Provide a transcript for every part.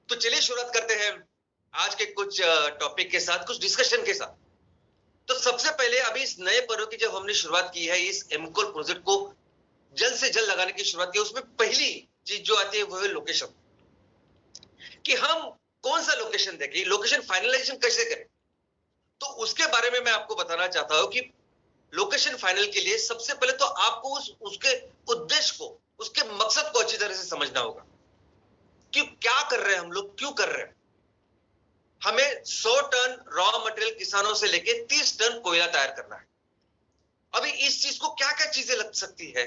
तो चलिए शुरुआत करते हैं आज के कुछ टॉपिक के साथ, कुछ डिस्कशन के साथ। तो सबसे पहले अभी इस नए पर्व की जब हमने शुरुआत की है, इस एमकोल प्रोजेक्ट को जल्द से जल्द लगाने की शुरुआत की, उसमें पहली चीज जो आती है वो है लोकेशन, कि हम कौन सा लोकेशन देखें, लोकेशन फाइनलाइजेशन कैसे करें। तो उसके बारे में मैं आपको बताना चाहता हूं कि लोकेशन फाइनल के लिए सबसे पहले तो आपको उसके उद्देश्य को, उसके मकसद को अच्छी तरह से समझना होगा कि क्या कर रहे हैं हम लोग, क्यों कर रहे हैं। हमें 100 टन रॉ मटेरियल किसानों से लेके 30 टन कोयला तैयार करना है। अभी इस चीज को क्या क्या चीजें लग सकती है,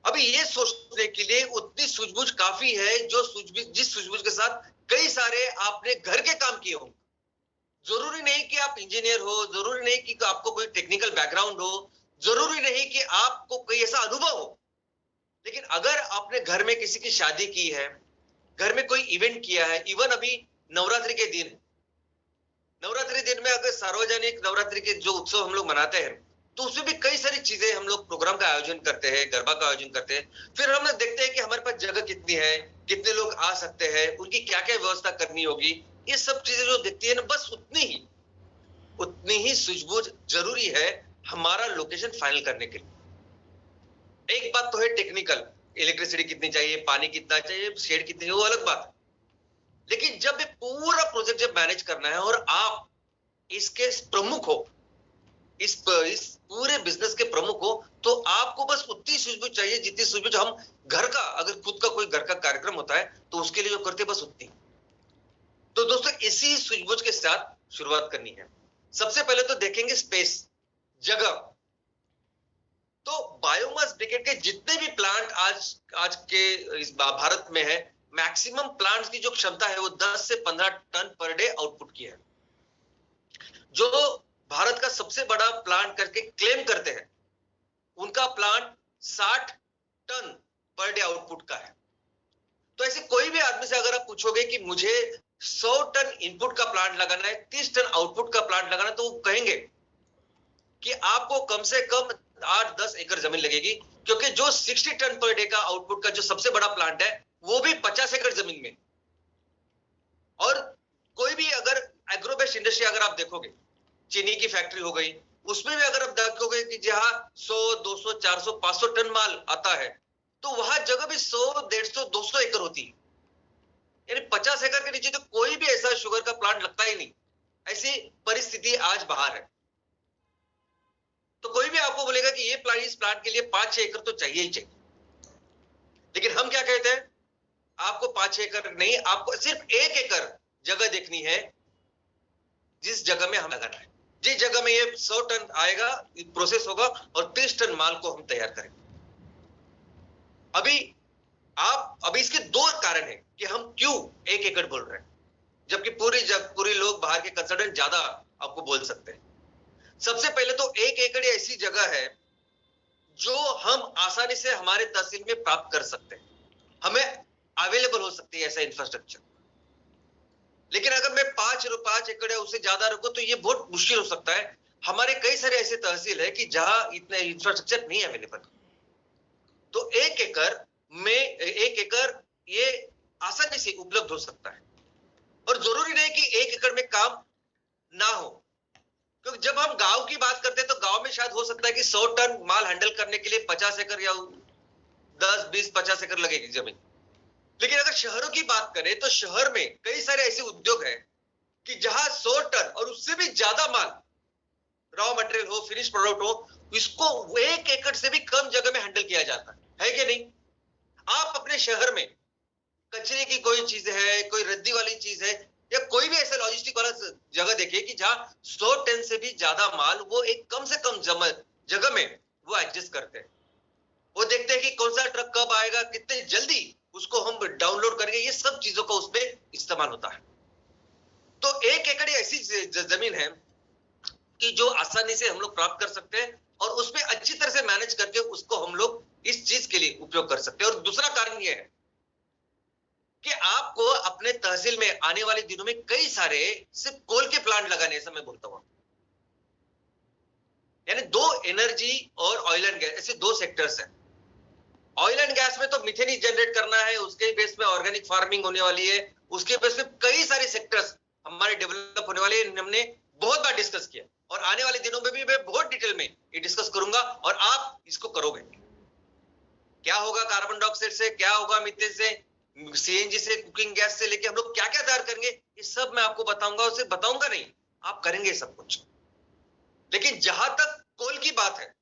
अभी ये सोचने के लिए उतनी सूझबूझ काफी है, जो सूझबूझ, जिस सूझबूझ के साथ कई सारे आपने घर के काम किए होंगे। जरूरी नहीं कि आप इंजीनियर हो, जरूरी नहीं कि आपको कोई टेक्निकल बैकग्राउंड हो, जरूरी नहीं कि आपको कोई ऐसा अनुभव हो, लेकिन अगर आपने घर में किसी की शादी की है, घर में कोई इवेंट किया है, इवन अभी नवरात्रि के दिन, नवरात्रि दिन में अगर सार्वजनिक नवरात्रि के जो उत्सव हम लोग मनाते हैं, तो उसमें भी कई सारी चीजें हम लोग प्रोग्राम का आयोजन करते हैं, गरबा का आयोजन करते हैं। फिर हम लोग देखते हैं कि हमारे पास जगह कितनी है, कितने लोग आ सकते हैं, उनकी क्या क्या व्यवस्था करनी होगी। ये सब चीजें जो दिखती है ना, बस उतनी ही सूझबूझ जरूरी है हमारा लोकेशन फाइनल करने के लिए। एक बात तो है टेक्निकल, इलेक्ट्रिसिटी कितनी चाहिए, पानी कितना चाहिए, शेड कितनी है, वो अलग बात है। लेकिन जब ये पूरा प्रोजेक्ट जब मैनेज करना है और आप इसके प्रमुख हो, इस पूरे बिजनेस के प्रमुख हो, तो आपको बस उतनी सूझबूझ चाहिए जितनी सूझबूझ हम घर का, अगर खुद का कोई घर का कार्यक्रम होता है तो उसके लिए जो करते बस उतनी। तो दोस्तों इसी सूझबूझ के साथ शुरुआत करनी है। सबसे पहले तो देखेंगे स्पेस, जगह। तो बायोमास ब्रिकेट के जितने भी प्लांट आज के इस भारत में है, मैक्सिमम प्लांट्स की जो क्षमता है वो 10 से 15 टन पर डे आउटपुट की है। जो भारत का सबसे बड़ा प्लांट करके क्लेम करते हैं, उनका plant 60 ton per day output का है। तो ऐसे कोई भी आदमी से अगर आप पूछोगे कि मुझे 100 टन इनपुट का प्लांट लगाना है, 30 टन आउटपुट का प्लांट लगाना है, तो वो कहेंगे कि आपको कम से कम 8-10 एकड़ जमीन लगेगी, क्योंकि जो 60 टन पर डे का आउटपुट का जो सबसे बड़ा प्लांट है वो भी 50 एकड़ जमीन में। और कोई भी अगर एग्रोबेस्ट इंडस्ट्री अगर आप देखोगे, चीनी की फैक्ट्री हो गई, उसमें भी अगर आप देखोगे कि जहां 100, 200, 400, 500 टन माल आता है, तो वहां जगह भी 100, 150, 200 एकड़ होती है। यानी 50 एकड़ के नीचे तो कोई भी ऐसा शुगर का प्लांट लगता ही नहीं। ऐसी परिस्थिति आज बाहर है। तो कोई भी आपको बोलेगा कि ये प्लांट, इस प्लांट के लिए 5-6 एकड़ तो चाहिए ही चाहिए। लेकिन हम क्या कहते हैं, आपको 5-6 एकड़ नहीं, आपको सिर्फ 1 एकड़ जगह देखनी है, जिस जगह में हम लगाना है, जिस जगह में ये 100 टन आएगा, प्रोसेस होगा और 30 टन माल को हम तैयार करेंगे। अभी इसके 2 कारण है कि हम क्यों 1 एकड़ बोल रहे हैं, जबकि पूरी लोग बाहर के कंसल्टेंट ज्यादा आपको बोल सकते हैं। सबसे पहले तो 1 एकड़ ऐसी जगह है जो हम आसानी से हमारे तहसील में प्राप्त कर सकते हैं, हमें अवेलेबल हो सकती है ऐसा इंफ्रास्ट्रक्चर। लेकिन अगर मैं 5 एकड़ या उससे ज्यादा रखूं तो ये बहुत मुश्किल हो सकता है। हमारे कई सारे ऐसे तहसील है कि जहां इतना इंफ्रास्ट्रक्चर नहीं अवेलेबल। तो 1 एकड़ ये आसानी से उपलब्ध हो सकता है। और जरूरी नहीं कि 1 एकड़ में काम ना हो, क्योंकि जब हम गांव की बात करते हैं तो गांव में शायद हो सकता है कि 100 टन माल हैंडल करने के लिए 50 एकड़ या 10, 20, 50 एकड़ लगेगी जमीन। लेकिन अगर शहरों की बात करें तो शहर में कई सारे ऐसे उद्योग हैं कि जहां 100 टन और उससे भी ज्यादा माल, रॉ मटेरियल हो, फिनिश प्रोडक्ट हो, इसको 1 एकड़ से भी कम जगह में हैंडल किया जाता है कि नहीं। आप अपने शहर में कचरे की कोई चीज है, कोई रद्दी वाली चीज है, या कोई भी ऐसा लॉजिस्टिक वाला जगह देखिए कि जहां 100 टन से भी ज्यादा माल वो एक कम से कम जगह में वो एडजस्ट करते हैं। वो देखते हैं कि कौन सा ट्रक कब आएगा, कितने जल्दी उसको हम डाउनलोड करेंगे, ये सब चीजों का उसमें इस्तेमाल होता है। तो 1 एकड़ ऐसी जमीन है कि जो आसानी से हम लोग प्राप्त कर सकते हैं और उसमें अच्छी तरह से मैनेज करके उसको हम लोग इस चीज के लिए उपयोग कर सकते हैं। और दूसरा कारण यह है कि आपको अपने तहसील में आने वाले दिनों में कई सारे सिर्फ कोल के प्लांट लगाने, ऐसा मैं बोलता हूं। यानी 2 एनर्जी और ऑयल एंड गैस, ऐसे 2 सेक्टर्स हैं। ऑयल एंड गैस में तो मिथेन जनरेट करना है, उसके बेस में ऑर्गेनिक फार्मिंग होने वाली है, उसके बेस पे कई सारे सेक्टर्स हमारे डेवलप होने वाले हमने बहुत बार डिस्कस किया, और आने वाले दिनों में भी मैं बहुत डिटेल में ये डिस्कस करूंगा, और आप इसको करोगे। क्या होगा कार्बन डाइऑक्साइड से, क्या होगा मीथेन से, सीएनजी से, कुकिंग गैस से लेके हम लोग क्या क्या तैयार करेंगे, ये सब मैं आपको बताऊंगा। उसे बताऊंगा नहीं, आप करेंगे सब कुछ। लेकिन जहां तक कोल की बात है,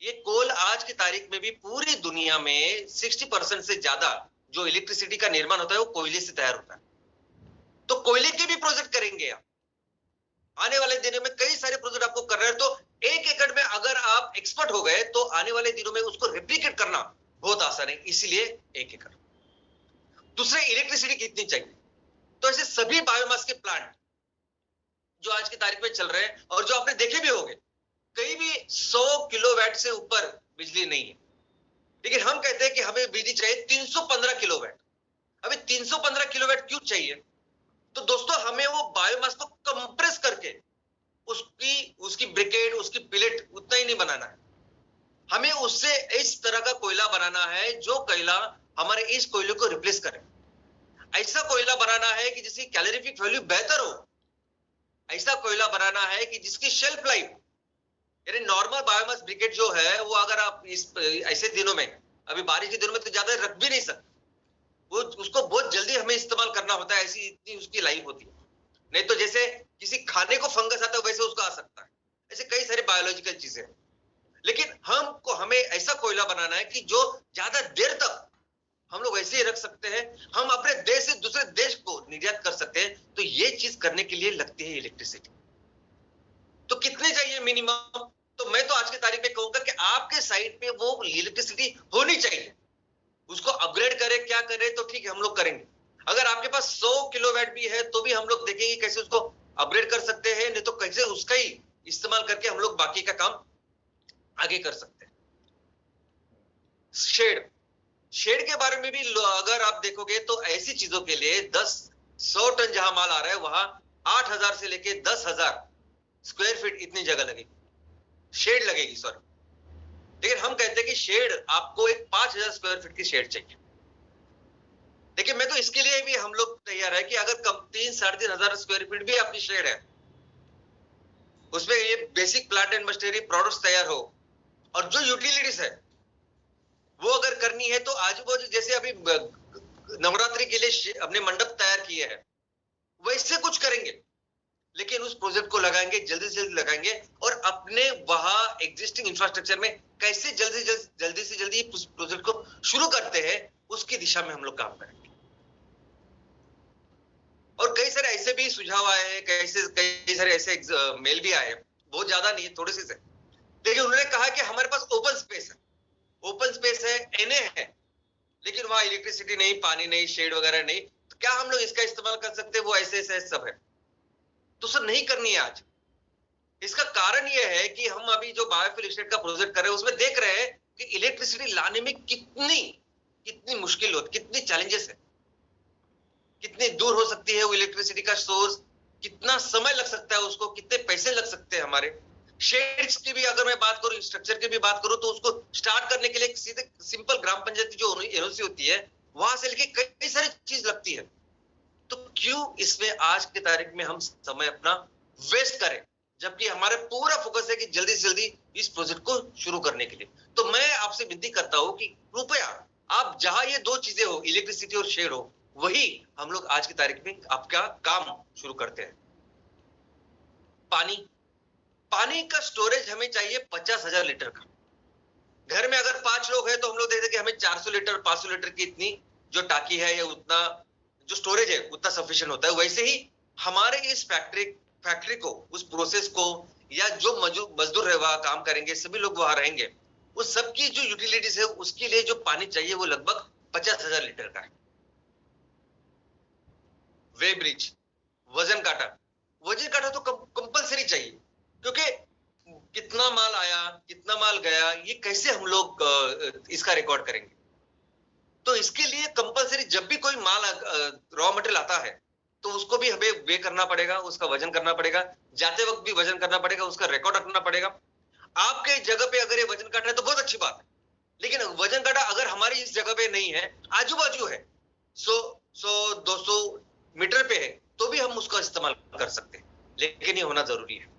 ये कोल आज की तारीख में भी पूरी दुनिया में 60% से ज्यादा जो इलेक्ट्रिसिटी का निर्माण होता है वो कोयले से तैयार होता है। तो कोयले के भी प्रोजेक्ट करेंगे आप आने वाले दिनों में, कई सारे प्रोजेक्ट आपको कर रहे हैं। तो 1 एकड़ में अगर आप एक्सपर्ट हो गए तो आने वाले दिनों में उसको रेप्लिकेट करना बहुत आसान है, इसलिए 1 एकड़। दूसरे, इलेक्ट्रिसिटी कितनी चाहिए, तो ऐसे सभी बायोमास के प्लांट जो आज की तारीख में चल रहे हैं और जो आपने देखे भी होंगे, कहीं भी 100 किलोवाट से ऊपर बिजली नहीं है, लेकिन हम कहते हैं कि हमें बिजली चाहिए 315 किलोवाट। अभी 315 किलोवाट क्यों चाहिए? तो दोस्तों, हमें वो बायोमास को कंप्रेस करके उसकी ब्रिकेट, उसकी पिलेट उतना ही नहीं बनाना है, हमें उससे इस तरह का कोयला बनाना है जो कोयला हमारे इस कोयले को रिप्लेस करे। ऐसा कोयला बनाना है कि जिसकी कैलोरीफिक वैल्यू बेहतर हो, ऐसा कोयला बनाना है कि जिसकी शेल्फ लाइफ, यानी नॉर्मल बायोमास ब्रिकेट जो है वो अगर आप इस ऐसे दिनों में, अभी बारिश के दिनों में तो ज्यादा रख भी नहीं सकते, वो उसको बहुत जल्दी हमें इस्तेमाल करना होता है, ऐसी इतनी उसकी लाइफ होती है। नहीं तो जैसे किसी खाने को फंगस आता है वैसे उसको आ सकता है, ऐसे कई सारे बायोलॉजिकल चीजें। लेकिन हमें ऐसा कोयला बनाना है कि जो ज्यादा देर तक हम लोग ऐसे ही रख सकते हैं, हम अपने देश से दूसरे देश को निर्यात कर सकते हैं। तो ये चीज करने के लिए लगती है इलेक्ट्रिसिटी। तो कितने चाहिए मिनिमम? तो मैं तो आज की तारीख में कहूंगा कि आपके साइड पे वो इलेक्ट्रिसिटी होनी चाहिए। उसको अपग्रेड करें, क्या करें तो ठीक है, हम लोग करेंगे। अगर आपके पास 100 किलोवाट भी है तो भी हम लोग देखेंगे कैसे उसको अपग्रेड कर सकते हैं, नहीं तो कैसे उसका ही इस्तेमाल करके हम लोग बाकी का काम आगे कर सकते हैं। शेड के बारे में भी अगर आप देखोगे तो ऐसी चीजों के लिए 100 टन जहां माल आ रहा है वहां 8,000 से लेके 10,000 स्क्वायर फीट इतनी जगह लगेगी, शेड लगेगी, सॉरी। लेकिन हम कहते हैं कि शेड आपको एक 5,000 स्क्वायर फीट की शेड चाहिए। लेकिन मैं तो इसके लिए भी हम लोग तैयार है कि अगर कम 3-3,500 स्क्वायर फीट भी आपकी शेड है, उसमें ये basic plant and machinery products तैयार हो, और जो यूटिलिटीज है वो अगर करनी है तो आजू बाजू, जैसे अभी नवरात्रि के लिए अपने मंडप तैयार किए हैं, वैसे कुछ करेंगे। लेकिन उस प्रोजेक्ट को लगाएंगे, जल्दी से जल्दी लगाएंगे, और अपने वहां एग्जिस्टिंग इंफ्रास्ट्रक्चर में कैसे जल्दी से जल्दी प्रोजेक्ट को शुरू करते हैं, उसकी दिशा में हम लोग काम करेंगे। और कई सारे ऐसे भी सुझाव आए हैं, कई सारे ऐसे मेल भी आए हैं, बहुत ज्यादा नहीं, थोड़े से, लेकिन उन्होंने कहा कि हमारे पास ओपन स्पेस है, एनए है, लेकिन वहां इलेक्ट्रिसिटी नहीं, पानी नहीं, शेड वगैरह नहीं, तो क्या हम लोग इसका इस्तेमाल कर सकते हैं? वो ऐसे सब है, तो सर नहीं करनी है आज। इसका कारण यह है कि हम अभी जो बायोफ्यूल स्टेट का प्रोजेक्ट कर रहे हैं उसमें देख रहे हैं कि इलेक्ट्रिसिटी लाने में कितनी मुश्किल होती, कितनी चैलेंजेस है, कितनी दूर हो सकती है वो इलेक्ट्रिसिटी का सोर्स, कितना समय लग सकता है उसको, कितने पैसे लग सकते हैं हमारे। शेड्स की भी अगर मैं बात करूं, स्ट्रक्चर की भी बात करूं, तो उसको स्टार्ट करने के लिए सीधे सिंपल ग्राम पंचायत जो एनओसी होती है वहां से लेके कई सारी चीज लगती है। तो क्यों इसमें आज की तारीख में हम समय अपना वेस्ट करें, जबकि हमारा पूरा फोकस है कि जल्दी से जल्दी इस प्रोजेक्ट को शुरू करने के लिए। तो मैं आपसे विनती करता हूं कि कृपया आप जहां ये दो चीजें हो, इलेक्ट्रिसिटी और शेड हो, वही हम लोग आज की तारीख में आपका काम शुरू करते हैं। पानी का स्टोरेज हमें चाहिए 50,000 लीटर का। घर में अगर 5 लोग हैं तो हम लोग देखते हैं कि हमें 400 लीटर 500 लीटर की इतनी जो टाकी है या उतना जो स्टोरेज है उतना सफिशिएंट होता है। वैसे ही हमारे इस फैक्ट्री को, उस प्रोसेस को, या जो मजदूर है वहां काम करेंगे, सभी लोग वहां रहेंगे, उस सबकी जो यूटिलिटीज है उसके लिए जो पानी चाहिए वो लगभग 50,000 लीटर का है। वे ब्रिज, वजन काटा तो कंपलसरी चाहिए, क्योंकि कितना माल आया, कितना माल गया, ये कैसे हम लोग इसका रिकॉर्ड करेंगे? तो इसके लिए कंपलसरी जब भी कोई माल रॉ मटेरियल आता है तो उसको भी हमें वे करना पड़ेगा, उसका वजन करना पड़ेगा, जाते वक्त भी वजन करना पड़ेगा, उसका रिकॉर्ड रखना पड़ेगा। आपके जगह पे अगर ये वजन काटा है तो बहुत अच्छी बात है, लेकिन वजन काटा अगर हमारी इस जगह पे नहीं है, आजू बाजू है, सो 100-200 मीटर पे है तो भी हम उसका इस्तेमाल कर सकते हैं, लेकिन ये होना जरूरी है।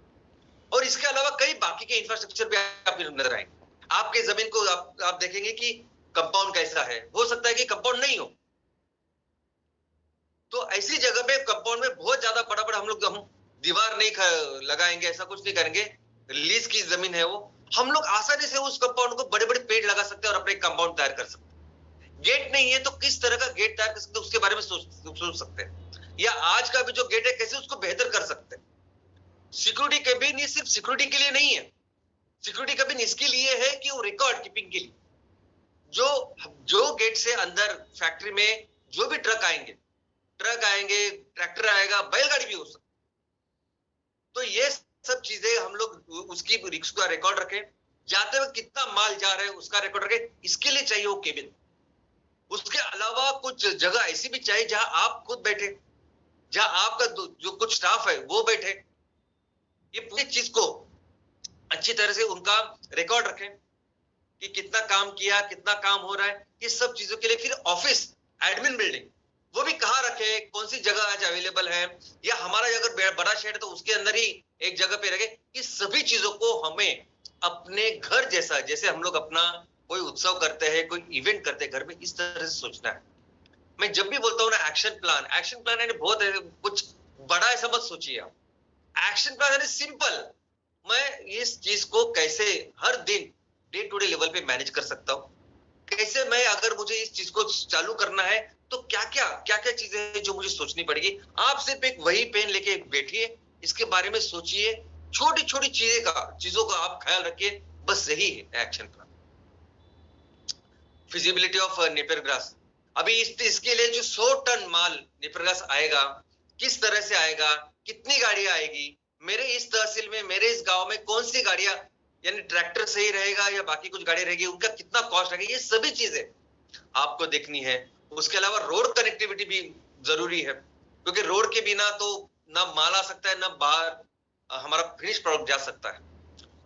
और इसके अलावा कई बाकी के इंफ्रास्ट्रक्चर भी आपको नजर आएंगे। आपके जमीन को आप देखेंगे कि कंपाउंड कैसा है, हो सकता है कि कंपाउंड नहीं हो, तो ऐसी जगह पे कंपाउंड में बहुत ज्यादा बड़ा बड़ा हम दीवार नहीं लगाएंगे, ऐसा कुछ नहीं करेंगे। लीज की जमीन है वो, हम लोग आसानी से उस कंपाउंड को बड़े बड़े पेड़ लगा सकते हैं और अपने कंपाउंड तैयार कर सकते हैं। गेट नहीं है तो किस तरह का गेट तैयार कर सकते हैं उसके बारे में सोच सकते हैं, या आज का भी जो गेट है कैसे उसको बेहतर कर सकते हैं। सिक्योरिटी कैबिन ये सिर्फ सिक्योरिटी के लिए नहीं है, सिक्योरिटी कैबिन इसके लिए है कि वो रिकॉर्ड कीपिंग के लिए, जो जो गेट से अंदर फैक्ट्री में जो भी ट्रक आएंगे, ट्रैक्टर आएगा, बैलगाड़ी भी हो सकती, तो ये सब चीजें हम लोग उसकी उसका रिकॉर्ड रखें, जाते हुए कितना माल जा रहा है उसका रिकॉर्ड रखें, इसके लिए चाहिए वो केबिन। उसके अलावा कुछ जगह ऐसी भी चाहिए जहां आप खुद बैठे, जहां आपका जो कुछ स्टाफ है वो बैठे, ये पूरी चीज को अच्छी तरह से उनका रिकॉर्ड रखें कि कितना काम किया, कितना काम हो रहा है, ये सब चीजों के लिए। फिर ऑफिस, एडमिन बिल्डिंग, वो भी कहाँ रखे, कौन सी जगह आज अवेलेबल है, या हमारा अगर बड़ा शहर है तो उसके अंदर ही एक जगह पे रखे। ये सभी चीजों को हमें अपने घर जैसा, जैसे हम लोग अपना कोई उत्सव करते हैं, कोई इवेंट करते हैं घर में, इस तरह से सोचना है। मैं जब भी बोलता हूँ ना एक्शन प्लान यानी बहुत कुछ बड़ा ऐसा मत सोचिए आप। एक्शन प्लान यानी सिंपल, मैं इस चीज को कैसे हर दिन डे टू डे लेवल पे मैनेज कर सकता हूँ, कैसे मैं अगर मुझे इस चीज को चालू करना है तो क्या क्या चीजें हैं जो मुझे सोचनी पड़ेगी। आप सिर्फ एक वही पेन लेके बैठिए, इसके बारे में सोचिए, छोटी छोटी चीजों का आप ख्याल रखिए, बस यही है action plan. Feasibility of Napier grass, अभी इसके लिए जो 100 टन माल नेपियर ग्रास आएगा, किस तरह से आएगा, कितनी गाड़ियां आएगी, मेरे इस तहसील में, मेरे इस गांव में कौन सी गाड़ियां, यानी ट्रैक्टर सही रहेगा या बाकी कुछ गाड़ी रहेगी, उनका कितना कॉस्ट रहेगा, ये सभी चीजें आपको देखनी है। उसके अलावा रोड कनेक्टिविटी भी जरूरी है, क्योंकि रोड के बिना तो ना माल आ सकता है, ना बाहर हमारा फिनिश प्रोडक्ट जा सकता है।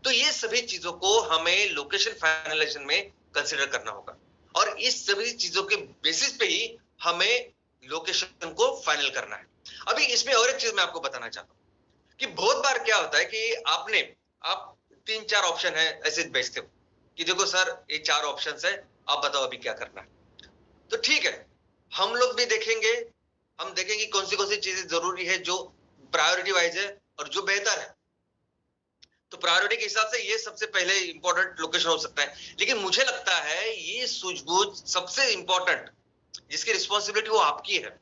तो ये सभी चीजों को हमें लोकेशन फाइनलाइजेशन में कंसिडर करना होगा, और इस सभी चीजों के बेसिस पे ही हमें लोकेशन को फाइनल करना है। अभी इसमें और एक चीज मैं आपको बताना चाहता हूँ कि बहुत बार क्या होता है कि आप 3-4 ऑप्शन है ऐसे बेचते हो कि देखो सर ये 4 ऑप्शन है, आप बताओ अभी क्या करना है। तो ठीक है, हम लोग भी देखेंगे, हम देखेंगे कौन सी चीजें जरूरी है जो प्रायोरिटी वाइज है और जो बेहतर है। तो प्रायोरिटी के हिसाब से ये सबसे पहले इंपॉर्टेंट लोकेशन हो सकता है, लेकिन मुझे लगता है ये सूझबूझ सबसे इंपॉर्टेंट जिसकी रिस्पॉन्सिबिलिटी वो आपकी है।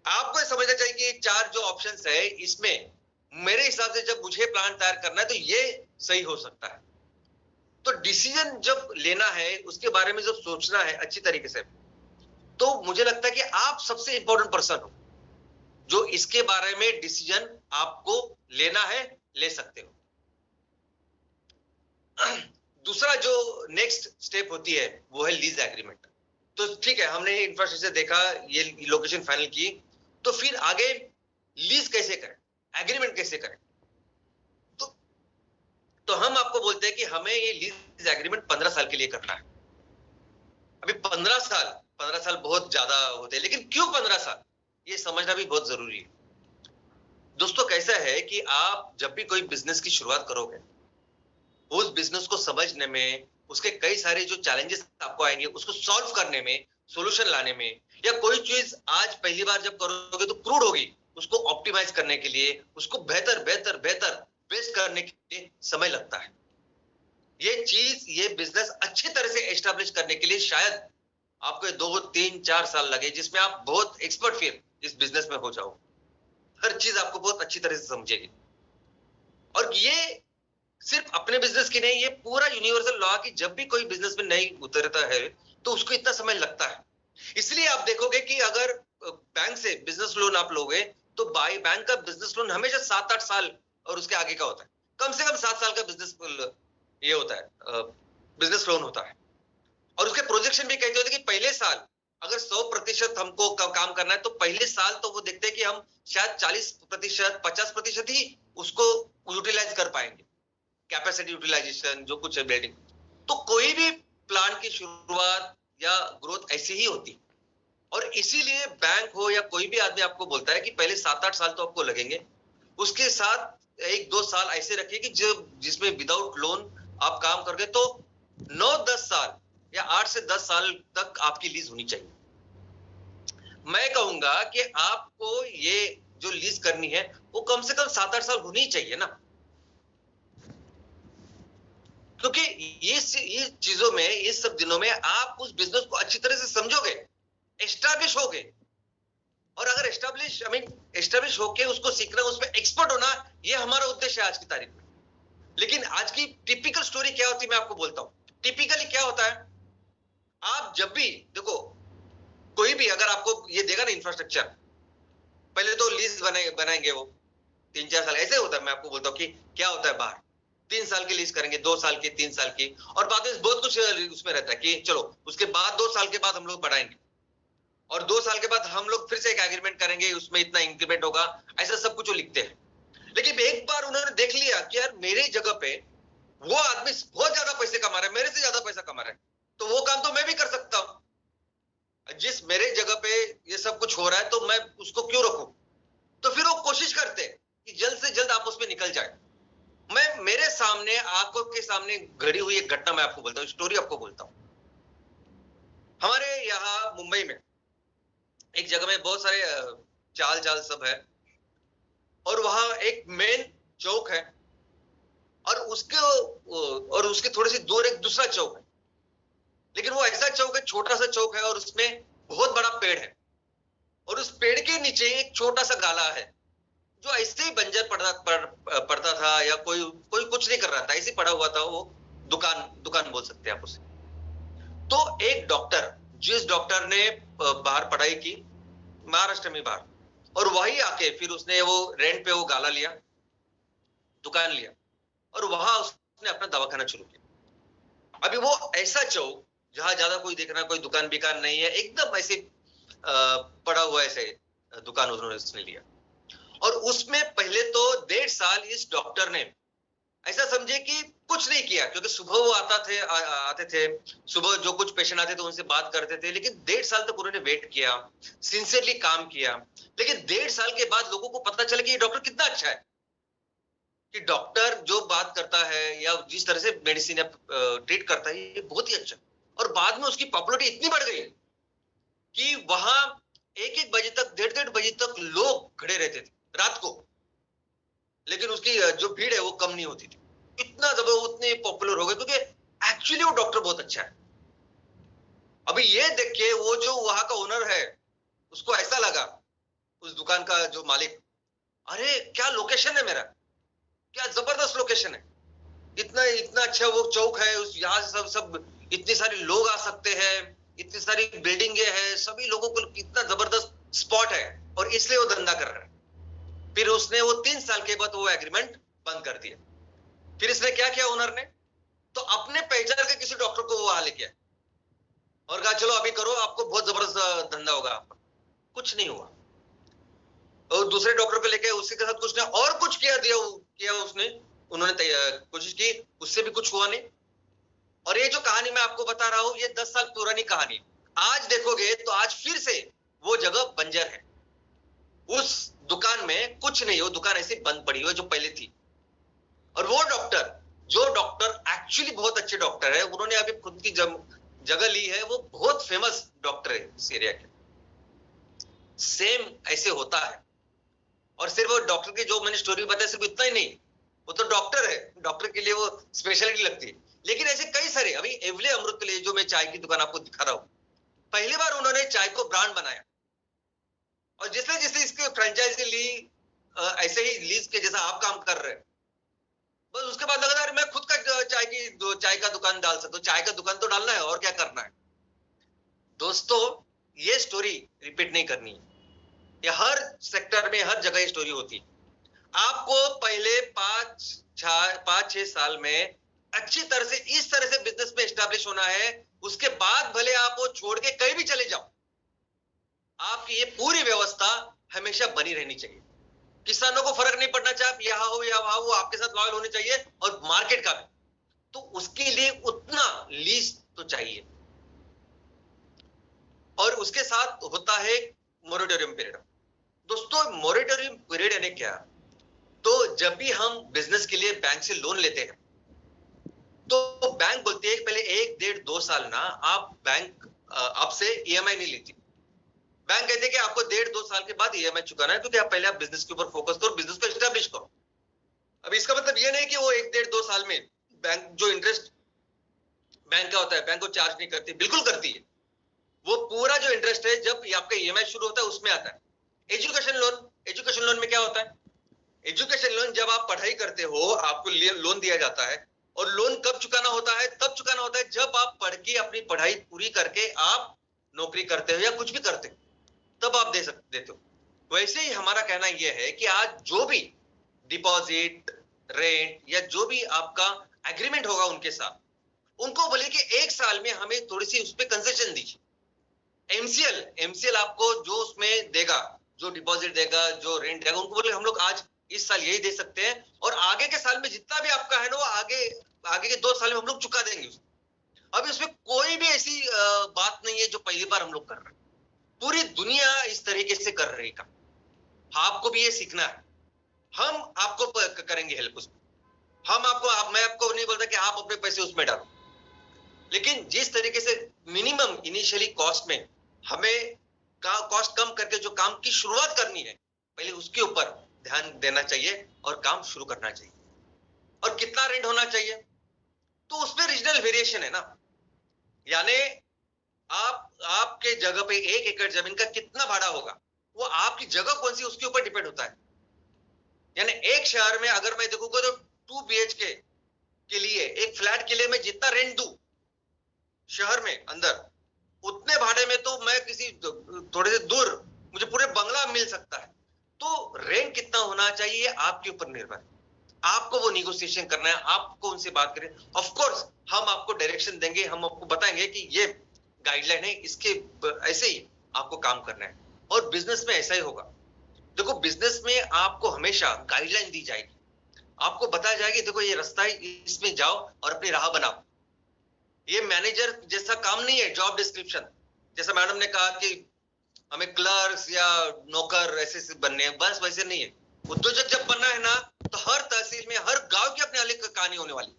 आपको समझना चाहिए कि 4 जो ऑप्शंस है इसमें मेरे हिसाब से जब मुझे प्लान तैयार करना है तो ये सही हो सकता है। तो डिसीजन जब लेना है, उसके बारे में जब सोचना है अच्छी तरीके से, तो मुझे लगता है कि आप सबसे इंपॉर्टेंट पर्सन हो जो इसके बारे में डिसीजन आपको लेना है, ले सकते हो। दूसरा जो नेक्स्ट स्टेप होती है वो है लीज एग्रीमेंट। तो ठीक है, हमने इंफ्रास्ट्रक्चर देखा, ये लोकेशन फाइनल की, तो फिर आगे लीज कैसे करें, एग्रीमेंट कैसे करें। तो हम आपको बोलते हैं कि हमें ये लीज एग्रीमेंट 15 साल के लिए करना है। अभी 15 साल बहुत ज्यादा होते हैं, लेकिन क्यों 15 साल, ये समझना भी बहुत जरूरी है। दोस्तों कैसा है कि आप जब भी कोई बिजनेस की शुरुआत करोगे, उस बिजनेस को समझने में, उसके कई सारे जो चैलेंजेस आपको आएंगे उसको सॉल्व करने में, सोल्यूशन लाने में, या कोई चीज आज पहली बार जब करोगे तो क्रूड होगी, उसको ऑप्टिमाइज करने के लिए, उसको बेहतर बेस्ट करने के लिए समय लगता है। ये बिजनेस अच्छी तरह से एस्टेब्लिश करने के लिए शायद आपको 2-3-4 साल लगे, जिसमें आप बहुत एक्सपर्ट फिर इस बिजनेस में हो जाओ, हर चीज आपको बहुत अच्छी तरह से समझेगी। और ये सिर्फ अपने बिजनेस की नहीं, ये पूरा यूनिवर्सल लॉ की जब भी कोई बिजनेस में नहीं उतरता है तो उसको इतना समय लगता है। इसलिए आप देखोगे कि अगर बैंक से बिजनेस लोन आप लोगे तो बैंक का बिजनेस लोन हमेशा 7-8 साल और उसके आगे का होता है, कम से कम 7 साल का बिजनेस ये होता है, बिजनेस लोन होता है। और उसके प्रोजेक्शन भी कहते होते कि पहले साल अगर 100% हमको काम करना है तो पहले साल तो वो देखते हैं कि हम शायद 40%, 50% ही उसको यूटिलाइज कर पाएंगे, कैपेसिटी यूटिलाइजेशन जो कुछ है बिल्डिंग। तो कोई भी प्लान की शुरुआत या ग्रोथ ऐसी ही होती। और इसीलिए बैंक हो या कोई भी आदमी आपको बोलता है कि पहले 7-8 साल तो आपको लगेंगे, उसके साथ 1-2 साल ऐसे रखिए कि जो जिसमें विदाउट लोन आप काम कर गए, तो 9-10 साल या 8 से 10 साल तक आपकी लीज होनी चाहिए। मैं कहूंगा कि आपको ये जो लीज करनी है वो कम से कम 7-8 साल होनी ही चाहिए ना, क्योंकि ये चीजों में, इस सब दिनों में आप उस बिजनेस को अच्छी तरह से समझोगे, एस्टैब्लिश होगे। और अगर एस्टैब्लिश होके उसको सीखना, उसमें एक्सपर्ट होना, ये हमारा उद्देश्य है आज की तारीख में। लेकिन आज की टिपिकल स्टोरी क्या होती है मैं आपको बोलता हूं। टिपिकली क्या होता है, आप जब भी देखो, कोई भी अगर आपको ये देगा ना इंफ्रास्ट्रक्चर, पहले तो लीज बनाएंगे वो 3-4 साल ऐसे होता है। मैं आपको बोलता हूँ कि क्या होता है बाहर, 3 साल की लीज करेंगे, 2 साल की, 3 साल की, और बाद में बहुत कुछ उसमें रहता है कि चलो उसके बाद 2 साल के बाद हम लोग बढ़ाएंगे, और 2 साल के बाद हम लोग फिर से एक एग्रीमेंट करेंगे, उसमें इतना इंक्रीमेंट होगा, ऐसा सब कुछ वो लिखते हैं। लेकिन एक बार उन्होंने देख लिया कि यार मेरे जगह पे वो आदमी बहुत ज्यादा पैसे कमा रहा है, मेरे से ज्यादा पैसा कमा रहा है, तो वो काम तो मैं भी कर सकता हूं। जिस मेरे जगह पे ये सब कुछ हो रहा है तो मैं उसको क्यों रखूं। तो फिर वो कोशिश करते हैं कि जल्द से जल्द आप उसमें निकल जाए। मैं मेरे सामने, आंखों के सामने घड़ी हुई एक घटना मैं आपको बोलता हूँ, स्टोरी आपको बोलता हूँ। हमारे यहाँ मुंबई में एक जगह में बहुत सारे चाल चाल सब है, और वहां एक मेन चौक है, और उसके थोड़ी सी दूर एक दूसरा चौक है। लेकिन वो ऐसा चौक है, छोटा सा चौक है, और उसमें बहुत बड़ा पेड़ है, और उस पेड़ के नीचे एक छोटा सा गाला है, जो ऐसे ही बंजर पड़ता था, या कोई कोई कुछ नहीं कर रहा था, ऐसे पड़ा हुआ था वो। दुकान बोल सकते हैं आप उसे। तो एक डॉक्टर, जिस डॉक्टर ने बाहर पढ़ाई की, महाराष्ट्र में बाहर, और वही आके फिर उसने वो रेंट पे वो गाला लिया, दुकान लिया, और वहां उसने अपना दवाखाना शुरू किया। अभी वो ऐसा चौक जहां ज्यादा कोई देखना, कोई दुकान बिकान नहीं है, एकदम ऐसे पड़ा हुआ ऐसे दुकान उन्होंने उसने लिया। और उसमें पहले तो 1.5 साल इस डॉक्टर ने ऐसा समझे कि कुछ नहीं किया, क्योंकि सुबह वो आते थे, सुबह जो कुछ पेशेंट आते थे उनसे बात करते थे, लेकिन 1.5 साल तक उन्होंने वेट किया, सिंसियरली काम किया। लेकिन 1.5 साल के बाद लोगों को पता चला कि ये डॉक्टर कितना अच्छा है, कि डॉक्टर जो बात करता है या जिस तरह से मेडिसिन ट्रीट करता है, ये बहुत ही अच्छा। और बाद में उसकी पॉपुलरिटी इतनी बढ़ गई कि वहां 1-1 बजे तक, 1:30 बजे तक लोग खड़े रहते थे रात को, लेकिन उसकी जो भीड़ है वो कम नहीं होती थी। इतना जब उतने पॉपुलर हो गए, क्योंकि एक्चुअली वो डॉक्टर बहुत अच्छा है। अभी ये देख के वो जो वहां का ओनर है, उसको ऐसा लगा, उस दुकान का जो मालिक, अरे क्या लोकेशन है मेरा, क्या जबरदस्त लोकेशन है, इतना इतना अच्छा वो चौक है, उस यहाँ से सब सब इतने सारे लोग आ सकते हैं, इतनी सारी बिल्डिंगे हैं, सभी लोगों को इतना जबरदस्त स्पॉट है, और इसलिए वो धंधा कर रहा है। फिर उसने वो 3 साल के बाद वो एग्रीमेंट बंद कर दिया। फिर इसने क्या किया ओनर ने, तो अपने पहचान के किसी डॉक्टर को वो वहां लेके आया और कहा चलो अभी करो, आपको बहुत जबरदस्त धंधा होगा आपका। कुछ नहीं हुआ। और दूसरे डॉक्टर को लेके उसके साथ कुछ नहीं, और कुछ किया उसने, उन्होंने कोशिश की, उससे भी कुछ हुआ नहीं। और ये जो कहानी मैं आपको बता रहा हूं, ये 10 साल पुरानी कहानी। आज देखोगे तो आज फिर से वो जगह बंजर है, उस दुकान में कुछ नहीं, वो दुकान ऐसे बंद पड़ी हुई जो पहले थी। और वो डॉक्टर, जो डॉक्टर एक्चुअली बहुत अच्छे डॉक्टर है, उन्होंने अभी खुद की जगह ली है, वो बहुत फेमस डॉक्टर है इस एरिया के। सेम ऐसे होता है। और सिर्फ वो डॉक्टर की जो मैंने स्टोरी बताई, सिर्फ इतना ही नहीं, वो तो डॉक्टर है, डॉक्टर के लिए वो स्पेशलिटी लगती है। लेकिन ऐसे कई सारे, अभी एवले अमृत के लिए जो मैं चाय की दुकान आपको दिखा रहा हूं, पहली बार उन्होंने चाय को ब्रांड बनाया, और जिसने जिसने इसकी फ्रेंचाइजी ली, ऐसे ही लीज के जैसा आप काम कर रहे हैं, बस उसके बाद लगा यार मैं खुद का चाय का दुकान डाल सकता हूँ। चाय का दुकान तो डालना है, और क्या करना है। दोस्तों, ये स्टोरी रिपीट नहीं करनी है, ये हर सेक्टर में, हर जगह ये स्टोरी होती है। आपको पहले 5-6 साल में अच्छी तरह से, इस तरह से बिजनेस में एस्टैब्लिश होना है। उसके बाद भले आप वो छोड़ के कहीं भी चले जाओ, आपकी ये पूरी व्यवस्था हमेशा बनी रहनी चाहिए। किसानों को फर्क नहीं पड़ना चाहिए, आप यहाँ हो या वहां हो, आपके साथ लॉयल होने चाहिए, और मार्केट का भी। तो उसके लिए उतना लीज तो चाहिए। और उसके साथ होता है मोरेटोरियम पीरियड। दोस्तों मोरेटोरियम पीरियड यानी क्या? तो जब भी हम बिजनेस के लिए बैंक से लोन लेते हैं तो बैंक बोलती है पहले 1, 1.5, 2 साल ना आप बैंक आपसे ईएमआई नहीं लेती। बैंक कहते हैं कि आपको 1.5, 2 साल के बाद ईएमआई चुकाना है, क्योंकि आप पहले आप बिजनेस के ऊपर फोकस करो, बिजनेस को एस्टेब्लिश करो। अब इसका मतलब ये नहीं कि वो 1, 1.5, 2 साल में बैंक जो इंटरेस्ट बैंक का होता है बैंक को चार्ज नहीं करती, बिल्कुल करती है। वो पूरा जो इंटरेस्ट है जब आपका ईएमआई शुरू होता है उसमें आता है। एजुकेशन लोन में क्या होता है? एजुकेशन लोन जब आप पढ़ाई करते हो आपको लोन दिया जाता है, और लोन कब चुकाना होता है? तब चुकाना होता है जब आप पढ़ के अपनी पढ़ाई पूरी करके आप नौकरी करते हो या कुछ भी करते हो, तब आप देते हो। वैसे ही हमारा कहना यह है कि आज जो भी डिपॉजिट, रेंट या जो भी आपका एग्रीमेंट होगा उनके साथ, उनको बोले कि 1 साल में हमें थोड़ी सी उस पर कंसेशन दीजिए। एमसीएल आपको जो उसमें देगा, जो डिपॉजिट देगा, जो रेंट देगा, उनको बोले हम लोग आज इस साल यही दे सकते हैं, और आगे के साल में जितना भी आपका है ना वो आगे के 2 साल में हम लोग चुका देंगे। अब इसमें कोई भी ऐसी बात नहीं है जो पहली बार हम लोग कर रहे हैं। पूरी दुनिया इस तरीके से कर रही है। आपको भी ये सीखना है। हम आपको करेंगे हेल्प उसमें। मैं आपको नहीं बोलता कि आप अपने पैसे उसमें डालो, लेकिन जिस तरीके से मिनिमम इनिशियली कॉस्ट में हमें कॉस्ट कम करके जो काम की शुरुआत करनी है, पहले उसके ऊपर ध्यान देना चाहिए और काम शुरू करना चाहिए। और कितना रेंट होना चाहिए? तो उसमें रीजनल वेरिएशन है ना, यानी आपके जगह पे 1 एकड़ जमीन का कितना भाड़ा होगा, वो आपकी जगह कौन सी उसके ऊपर डिपेंड होता है। यानी एक शहर में अगर मैं देखूंगा तो 2 BHK के लिए, एक फ्लैट के लिए मैं जितना रेंट दूं शहर में अंदर, उतने भाड़े में तो मैं किसी थोड़े से दूर मुझे पूरे बंगला मिल सकता है। तो रेंट कितना होना चाहिए ये आपके ऊपर निर्भर है। आपको वो निगोशिएशन करना है, आपको उनसे बात करें। ऑफ कोर्स हम आपको डायरेक्शन देंगे, हम आपको बताएंगे कि ये गाइडलाइन है, इसके ऐसे ही आपको काम करना है। और बिजनेस में ऐसा ही होगा। देखो बिजनेस में आपको हमेशा गाइडलाइन दी जाएगी, आपको बताया जाएगा देखो ये रास्ता है, इसमें जाओ और अपनी राह बनाओ। ये मैनेजर जैसा काम नहीं है जॉब डिस्क्रिप्शन, जैसा मैडम ने कहा कि हमें क्लर्क्स या नौकर ऐसे बनने हैं, बस वैसे नहीं है। उद्योजक जब बनना है ना तो हर तहसील में, हर गांव की अपनी अलग कहानी होने वाली।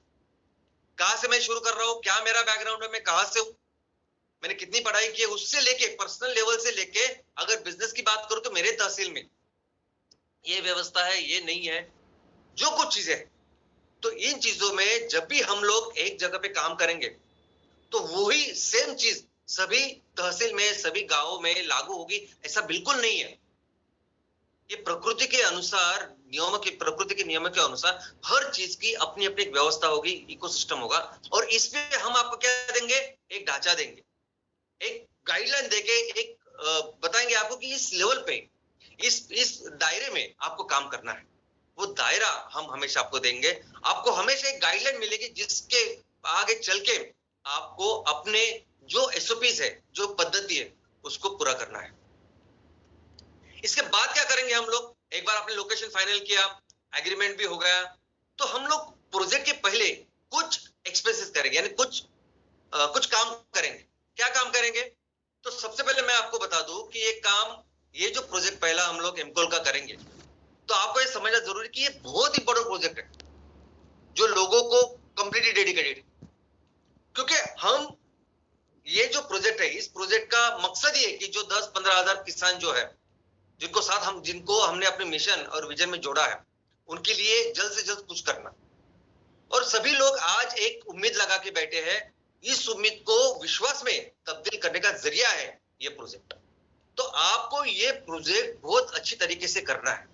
कहां से मैं शुरू कर रहा हूं, क्या मेरा बैकग्राउंड है, मैं कहां से हूं, मैंने कितनी पढ़ाई की है, उससे लेके पर्सनल लेवल से लेके अगर बिजनेस की बात करूं तो मेरे तहसील में ये व्यवस्था है, ये नहीं है, जो कुछ चीजें। तो इन चीजों में जब भी हम लोग एक जगह पे काम करेंगे तो वही सेम चीज सभी तहसील में, सभी गांवों में लागू होगी, ऐसा बिल्कुल नहीं है। ये प्रकृति के अनुसार, प्रकृति के नियमों के अनुसार हर चीज की अपनी अपनी व्यवस्था होगी, इकोसिस्टम होगा। और इसमें हम आपको क्या देंगे? एक ढांचा देंगे, एक गाइडलाइन देके, एक बताएंगे आपको कि इस लेवल पे, इस दायरे में आपको काम करना है। वो दायरा हम हमेशा आपको देंगे। आपको हमेशा एक गाइडलाइन मिलेगी जिसके आगे चल के आपको अपने जो एसओपीज है, जो पद्धति है, उसको पूरा करना है। इसके बाद क्या करेंगे हम लोग? एक बार आपने लोकेशन फाइनल किया, एग्रीमेंट भी हो गया, तो हम लोग प्रोजेक्ट के पहले कुछ एक्सपेंसेस करेंगे, यानी कुछ काम करेंगे। क्या काम करेंगे? तो सबसे पहले मैं आपको बता दूं कि ये जो प्रोजेक्ट पहला हम लोग एमकोल का करेंगे, तो आपको ये समझना जरूरी कि ये बहुत इंपॉर्टेंट प्रोजेक्ट है जो लोगों को कंप्लीटली डेडिकेटेड। क्योंकि हम ये जो प्रोजेक्ट है, इस प्रोजेक्ट का मकसद ये है कि जो 10-15 हजार किसान जो है, जिनको हमने अपने मिशन और विजन में जोड़ा है, उनके लिए जल्द से जल्द कुछ करना। और सभी लोग आज एक उम्मीद लगा के बैठे हैं, इस उम्मीद को विश्वास में तब्दील करने का जरिया है ये प्रोजेक्ट। तो आपको ये प्रोजेक्ट बहुत अच्छी तरीके से करना है।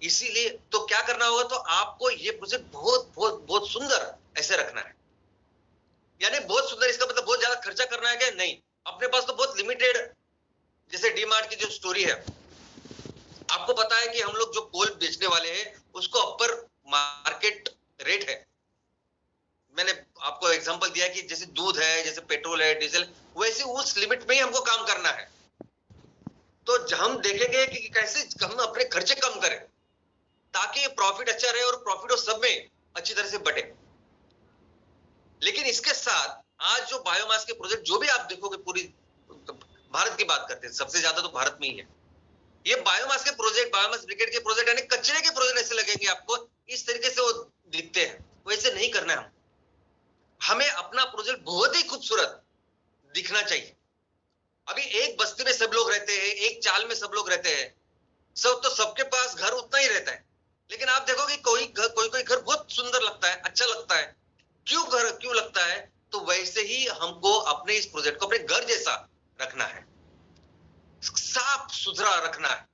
इसीलिए तो क्या करना होगा, तो आपको ये प्रोजेक्ट बहुत बहुत बहुत सुंदर ऐसे रखना है। यानी बहुत सुंदर, इसका मतलब बहुत ज्यादा खर्चा करना है क्या? नहीं, अपने पास तो बहुत लिमिटेड, जैसे डीमार्ट की जो स्टोरी है, आपको पता है कि हम लोग जो कोल बेचने वाले हैं उसको अपर मार्केट रेट है। मैंने आपको एग्जांपल दिया कि जैसे दूध है, जैसे पेट्रोल है, डीजल, वैसे उस लिमिट में ही हमको काम करना है। तो हम देखेंगे कि कैसे हम अपने खर्चे कम करें ताकि प्रॉफिट अच्छा रहे, और प्रॉफिट सब में अच्छी तरह से बटे। लेकिन इसके साथ आज जो बायोमास के प्रोजेक्ट जो भी आप देखोगे, पूरी भारत की बात करते हैं, सबसे ज्यादा तो भारत में ही है। ये बायोमास के प्रोजेक्ट, बायोमास ब्रिकेट के प्रोजेक्ट, यानी कचरे के प्रोजेक्ट ऐसे लगेंगे आपको, इस तरीके से वो दिखते हैं, वैसे नहीं करना है। हमें अपना प्रोजेक्ट बहुत ही खूबसूरत दिखना चाहिए। अभी एक बस्ती में सब लोग रहते हैं, एक चाल में सब लोग रहते हैं, सब तो सबके पास घर उतना ही रहता है, लेकिन आप देखोगे कोई कोई घर बहुत सुंदर लगता है, अच्छा लगता है। क्यों लगता है? तो वैसे ही हमको अपने इस प्रोजेक्ट को अपने घर जैसा रखना है, साफ सुथरा रखना है।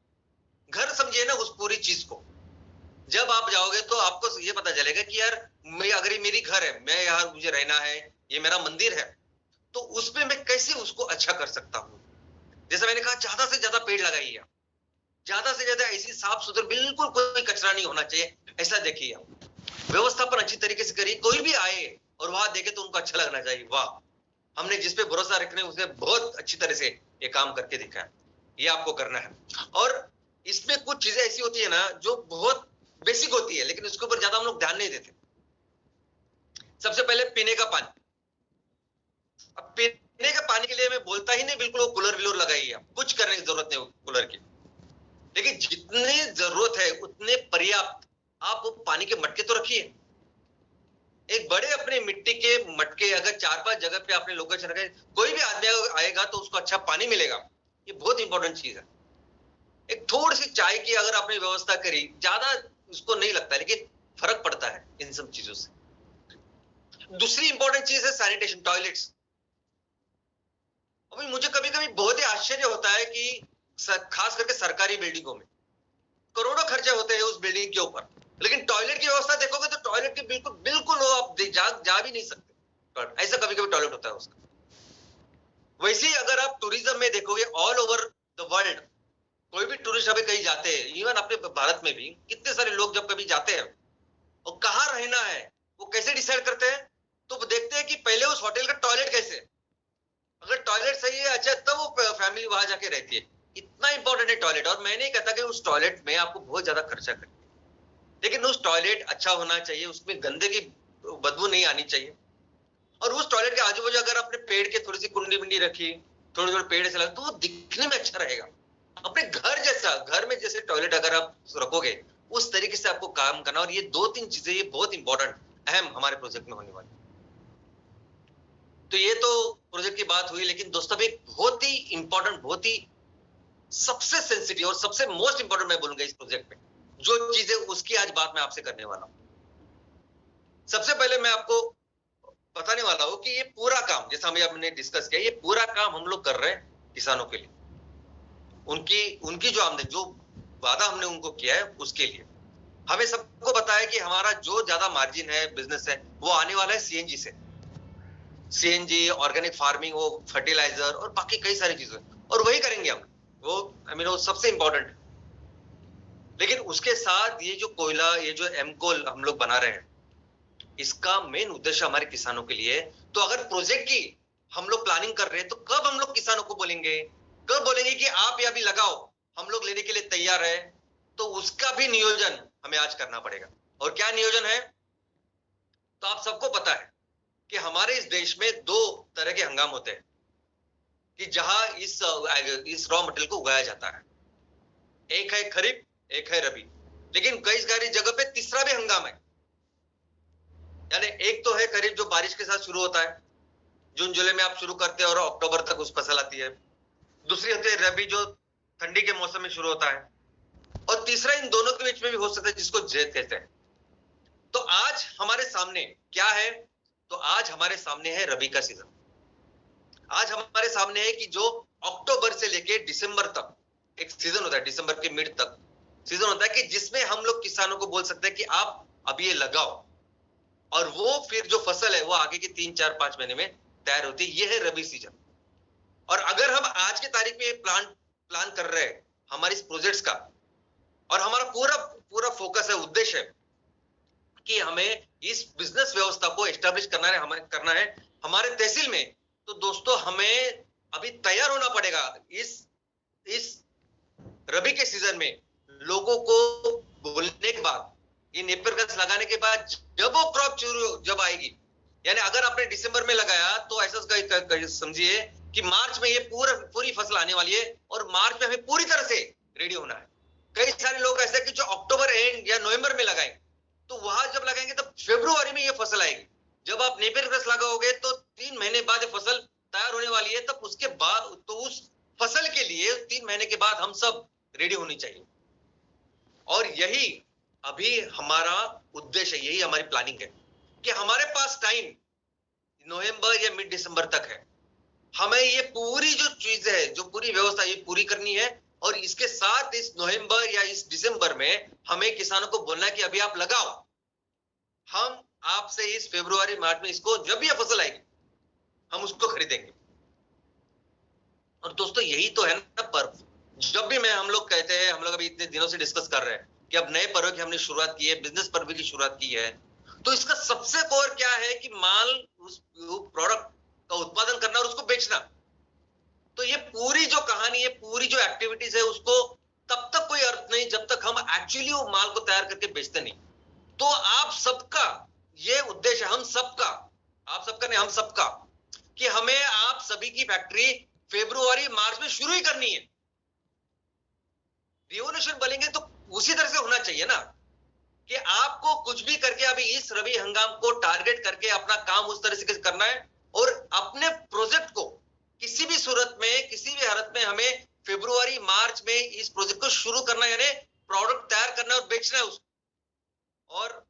घर समझिए ना उस पूरी चीज को। जब आप जाओगे तो आपको ये पता चलेगा कि यार अगर ये मेरी घर है, मैं यहाँ मुझे रहना है, ये मेरा मंदिर है, तो उसमें मैं कैसे उसको अच्छा कर सकता हूँ। जैसा मैंने कहा, ज्यादा से ज्यादा पेड़ लगाइए, ज्यादा से ज्यादा ऐसी साफ सुथरा, बिल्कुल कोई कचरा नहीं होना चाहिए, ऐसा देखिए आप। व्यवस्थापन अच्छी तरीके से करिए, कोई भी आए और वहां देखे तो उनको अच्छा लगना चाहिए, वाह हमने जिस पे भरोसा रखने उसने बहुत अच्छी तरह से ये काम करके दिखा है। ये आपको करना है। और इसमें कुछ चीजें ऐसी होती है ना जो बहुत बेसिक होती है, लेकिन उसके ऊपर ज्यादा हम लोग ध्यान नहीं देते। सबसे पहले पीने का पानी। अब पीने के पानी के लिए मैं बोलता ही नहीं बिल्कुल वो कूलर विलर लगाइए, कुछ करने की जरूरत नहीं कूलर की, लेकिन जितनी जरूरत है उतने पर्याप्त आप वो पानी के मटके तो रखिए। एक बड़े अपने मिट्टी के मटके अगर 4-5 जगह पे आपने लोकेशन रखे, कोई भी आदमी आएगा तो उसको अच्छा पानी मिलेगा, ये बहुत इंपॉर्टेंट चीज है। एक थोड़ी सी चाय की अगर आपने व्यवस्था करी, ज्यादा उसको नहीं लगता, लेकिन फर्क पड़ता है इन सब चीजों से। दूसरी इंपॉर्टेंट चीज है सैनिटेशन, टॉयलेट्स। अभी मुझे कभी कभी बहुत ही आश्चर्य होता है कि खास करके सरकारी बिल्डिंगों में करोड़ों खर्चे होते हैं उस बिल्डिंग के ऊपर, लेकिन टॉयलेट की व्यवस्था देखोगे तो टॉयलेट के बिल्कुल बिल्कुल वो आप जा भी नहीं सकते, ऐसा कभी कभी टॉयलेट होता है उसका। वैसे ही अगर आप टूरिज्म में देखोगे ऑल ओवर द वर्ल्ड, कोई भी टूरिस्ट अभी कहीं जाते हैं, इवन अपने भारत में भी कितने सारे लोग जब कभी जाते हैं और कहाँ रहना है वो कैसे डिसाइड करते हैं, तो देखते हैं कि पहले उस होटल का टॉयलेट कैसे, अगर टॉयलेट सही है अच्छा तब वो फैमिली वहां जाके रहती है। इतना इंपॉर्टेंट है टॉयलेट। और मैं नहीं कहता कि उस टॉयलेट में आपको बहुत ज्यादा खर्चा करें, लेकिन उस टॉयलेट अच्छा होना चाहिए, उसमें गंदे की बदबू नहीं आनी चाहिए। और उस टॉयलेट के आजू बाजू अगर आपने पेड़ के थोड़ी सी कुंडी बिंडी रखी, थोड़े थोड़े पेड़ से लगा, तो वो दिखने में अच्छा रहेगा। अपने घर जैसा, घर में जैसे टॉयलेट अगर आप रखोगे उस तरीके से आपको काम करना। और ये 2-3 चीजें ये बहुत इंपॉर्टेंट अहम हमारे प्रोजेक्ट में होने वाली। तो ये तो प्रोजेक्ट की बात हुई, लेकिन दोस्तों एक बहुत ही इंपॉर्टेंट, बहुत ही सबसे सेंसिटिव और सबसे मोस्ट इंपॉर्टेंट मैं बोलूंगा इस प्रोजेक्ट में जो चीजें, उसकी आज बात मैं आपसे करने वाला हूं। सबसे पहले मैं आपको बताने वाला हूं कि ये पूरा काम जैसा हमने डिस्कस किया, ये पूरा काम हम लोग कर रहे हैं किसानों के लिए, उनकी जो आमदनी, जो वादा हमने उनको किया है उसके लिए। हमें सबको पता है कि हमारा जो ज्यादा मार्जिन है बिजनेस है वो आने वाला है सीएनजी से, सीएनजी, ऑर्गेनिक फार्मिंग, वो फर्टिलाइजर और बाकी कई सारी चीजें, और वही करेंगे हम, वो वो सबसे इंपॉर्टेंट। लेकिन उसके साथ ये जो कोयला, ये जो एमकोल हम लोग बना रहे हैं, इसका मेन उद्देश्य हमारे किसानों के लिए। तो अगर प्रोजेक्ट की हम लोग प्लानिंग कर रहे हैं तो कब हम लोग किसानों को बोलेंगे, कब बोलेंगे कि आप ये अभी लगाओ, हम लोग लेने के लिए तैयार है, तो उसका भी नियोजन हमें आज करना पड़ेगा। और क्या नियोजन है? तो आप सबको पता है कि हमारे इस देश में 2 तरह के हंगाम होते हैं कि जहां इस रॉ मटेरियल को उगाया जाता है। एक है खरीफ, एक है रबी, लेकिन कई सारी जगह पे तीसरा भी हंगाम है। यानी एक तो है खरीफ जो बारिश के साथ शुरू होता है, जून जुलाई में आप शुरू करते हैं और अक्टूबर तक उस फसल आती है। दूसरी होती है रबी जो ठंडी के मौसम में शुरू होता है। और तीसरा इन दोनों के बीच में भी हो सकता है जिसको जैद कहते हैं। तो आज हमारे सामने क्या है? तो आज हमारे सामने है रबी का सीजन। आज हमारे सामने है कि जो अक्टूबर से लेके दिसंबर तक एक सीजन होता है, दिसंबर के मिड तक सीजन होता है कि जिसमें हम लोग किसानों को बोल सकते हैं कि आप अब ये लगाओ, और वो फिर जो फसल है वो आगे के 3-4-5 महीने में तैयार होती है। ये है रबी सीजन। और अगर हम आज के तारीख में प्लान कर रहे हैं हमारे इस प्रोजेक्ट्स का, और हमारा पूरा फोकस है, उद्देश्य है कि हमें इस बिजनेस व्यवस्था को एस्टेब्लिश करना है हमारे तहसील में, तो दोस्तों हमें अभी तैयार होना पड़ेगा। इस रबी के सीजन में लोगों को बोलने के बाद, ये नेपियर घास लगाने के बाद जब वो क्रॉप जब आएगी, यानी अगर आपने दिसंबर में लगाया तो ऐसा समझिए कि मार्च में ये पूरी फसल आने वाली है और मार्च में हमें पूरी तरह से रेडी होना है। कई सारे लोग ऐसे कि जो अक्टूबर एंड या नवंबर में लगाएंगे, तो वहां जब लगाएंगे तब फरवरी में ये फसल आएगी। जब आप नेपियर ग्रास लगाओगे तो 3 महीने बाद ये फसल तैयार होने वाली है, तब उसके बाद तो उस फसल के लिए 3 महीने के बाद हम सब रेडी होनी चाहिए। और यही अभी हमारा उद्देश्य है, यही हमारी प्लानिंग है कि हमारे पास टाइम नवंबर या मिड दिसंबर तक है। हमें ये पूरी जो चीज है, जो पूरी व्यवस्था ये पूरी करनी है और इसके साथ इस नवंबर या इस दिसंबर में हमें किसानों को बोलना है कि अभी आप लगाओ, हम आपसे इस फरवरी मार्च में इसको जब भी फसल आएगी हम उसको खरीदेंगे। और दोस्तों यही तो है ना पर्व। जब भी हम लोग कहते हैं, हम लोग अभी इतने दिनों से डिस्कस कर रहे हैं कि अब नए पर्व की हमने शुरुआत की है, बिजनेस पर्व की शुरुआत की है, तो इसका सबसे कोर क्या है कि माल, उस प्रोडक्ट का उत्पादन करना और उसको बेचना। तो ये पूरी जो कहानी है, पूरी जो एक्टिविटीज है, उसको तब तक कोई अर्थ नहीं जब तक हम एक्चुअली वो माल को तैयार करके बेचते नहीं। तो आप सबका ये उद्देश्य, हम सबका, आप सबका नहीं, हम सबका, कि हमें आप सभी की फैक्ट्री फरवरी मार्च में शुरू ही करनी है। रिवोल्यूशन बोलेंगे तो उसी तरह से होना चाहिए ना, कि आपको कुछ भी करके अभी इस रबी हंगाम को टारगेट करके अपना काम उस तरह से करना है और अपने प्रोजेक्ट को किसी भी सूरत में, किसी भी हालत में हमें फरवरी मार्च में इस प्रोजेक्ट को शुरू करना है, यानी प्रोडक्ट तैयार करना और बेचना है उसको। और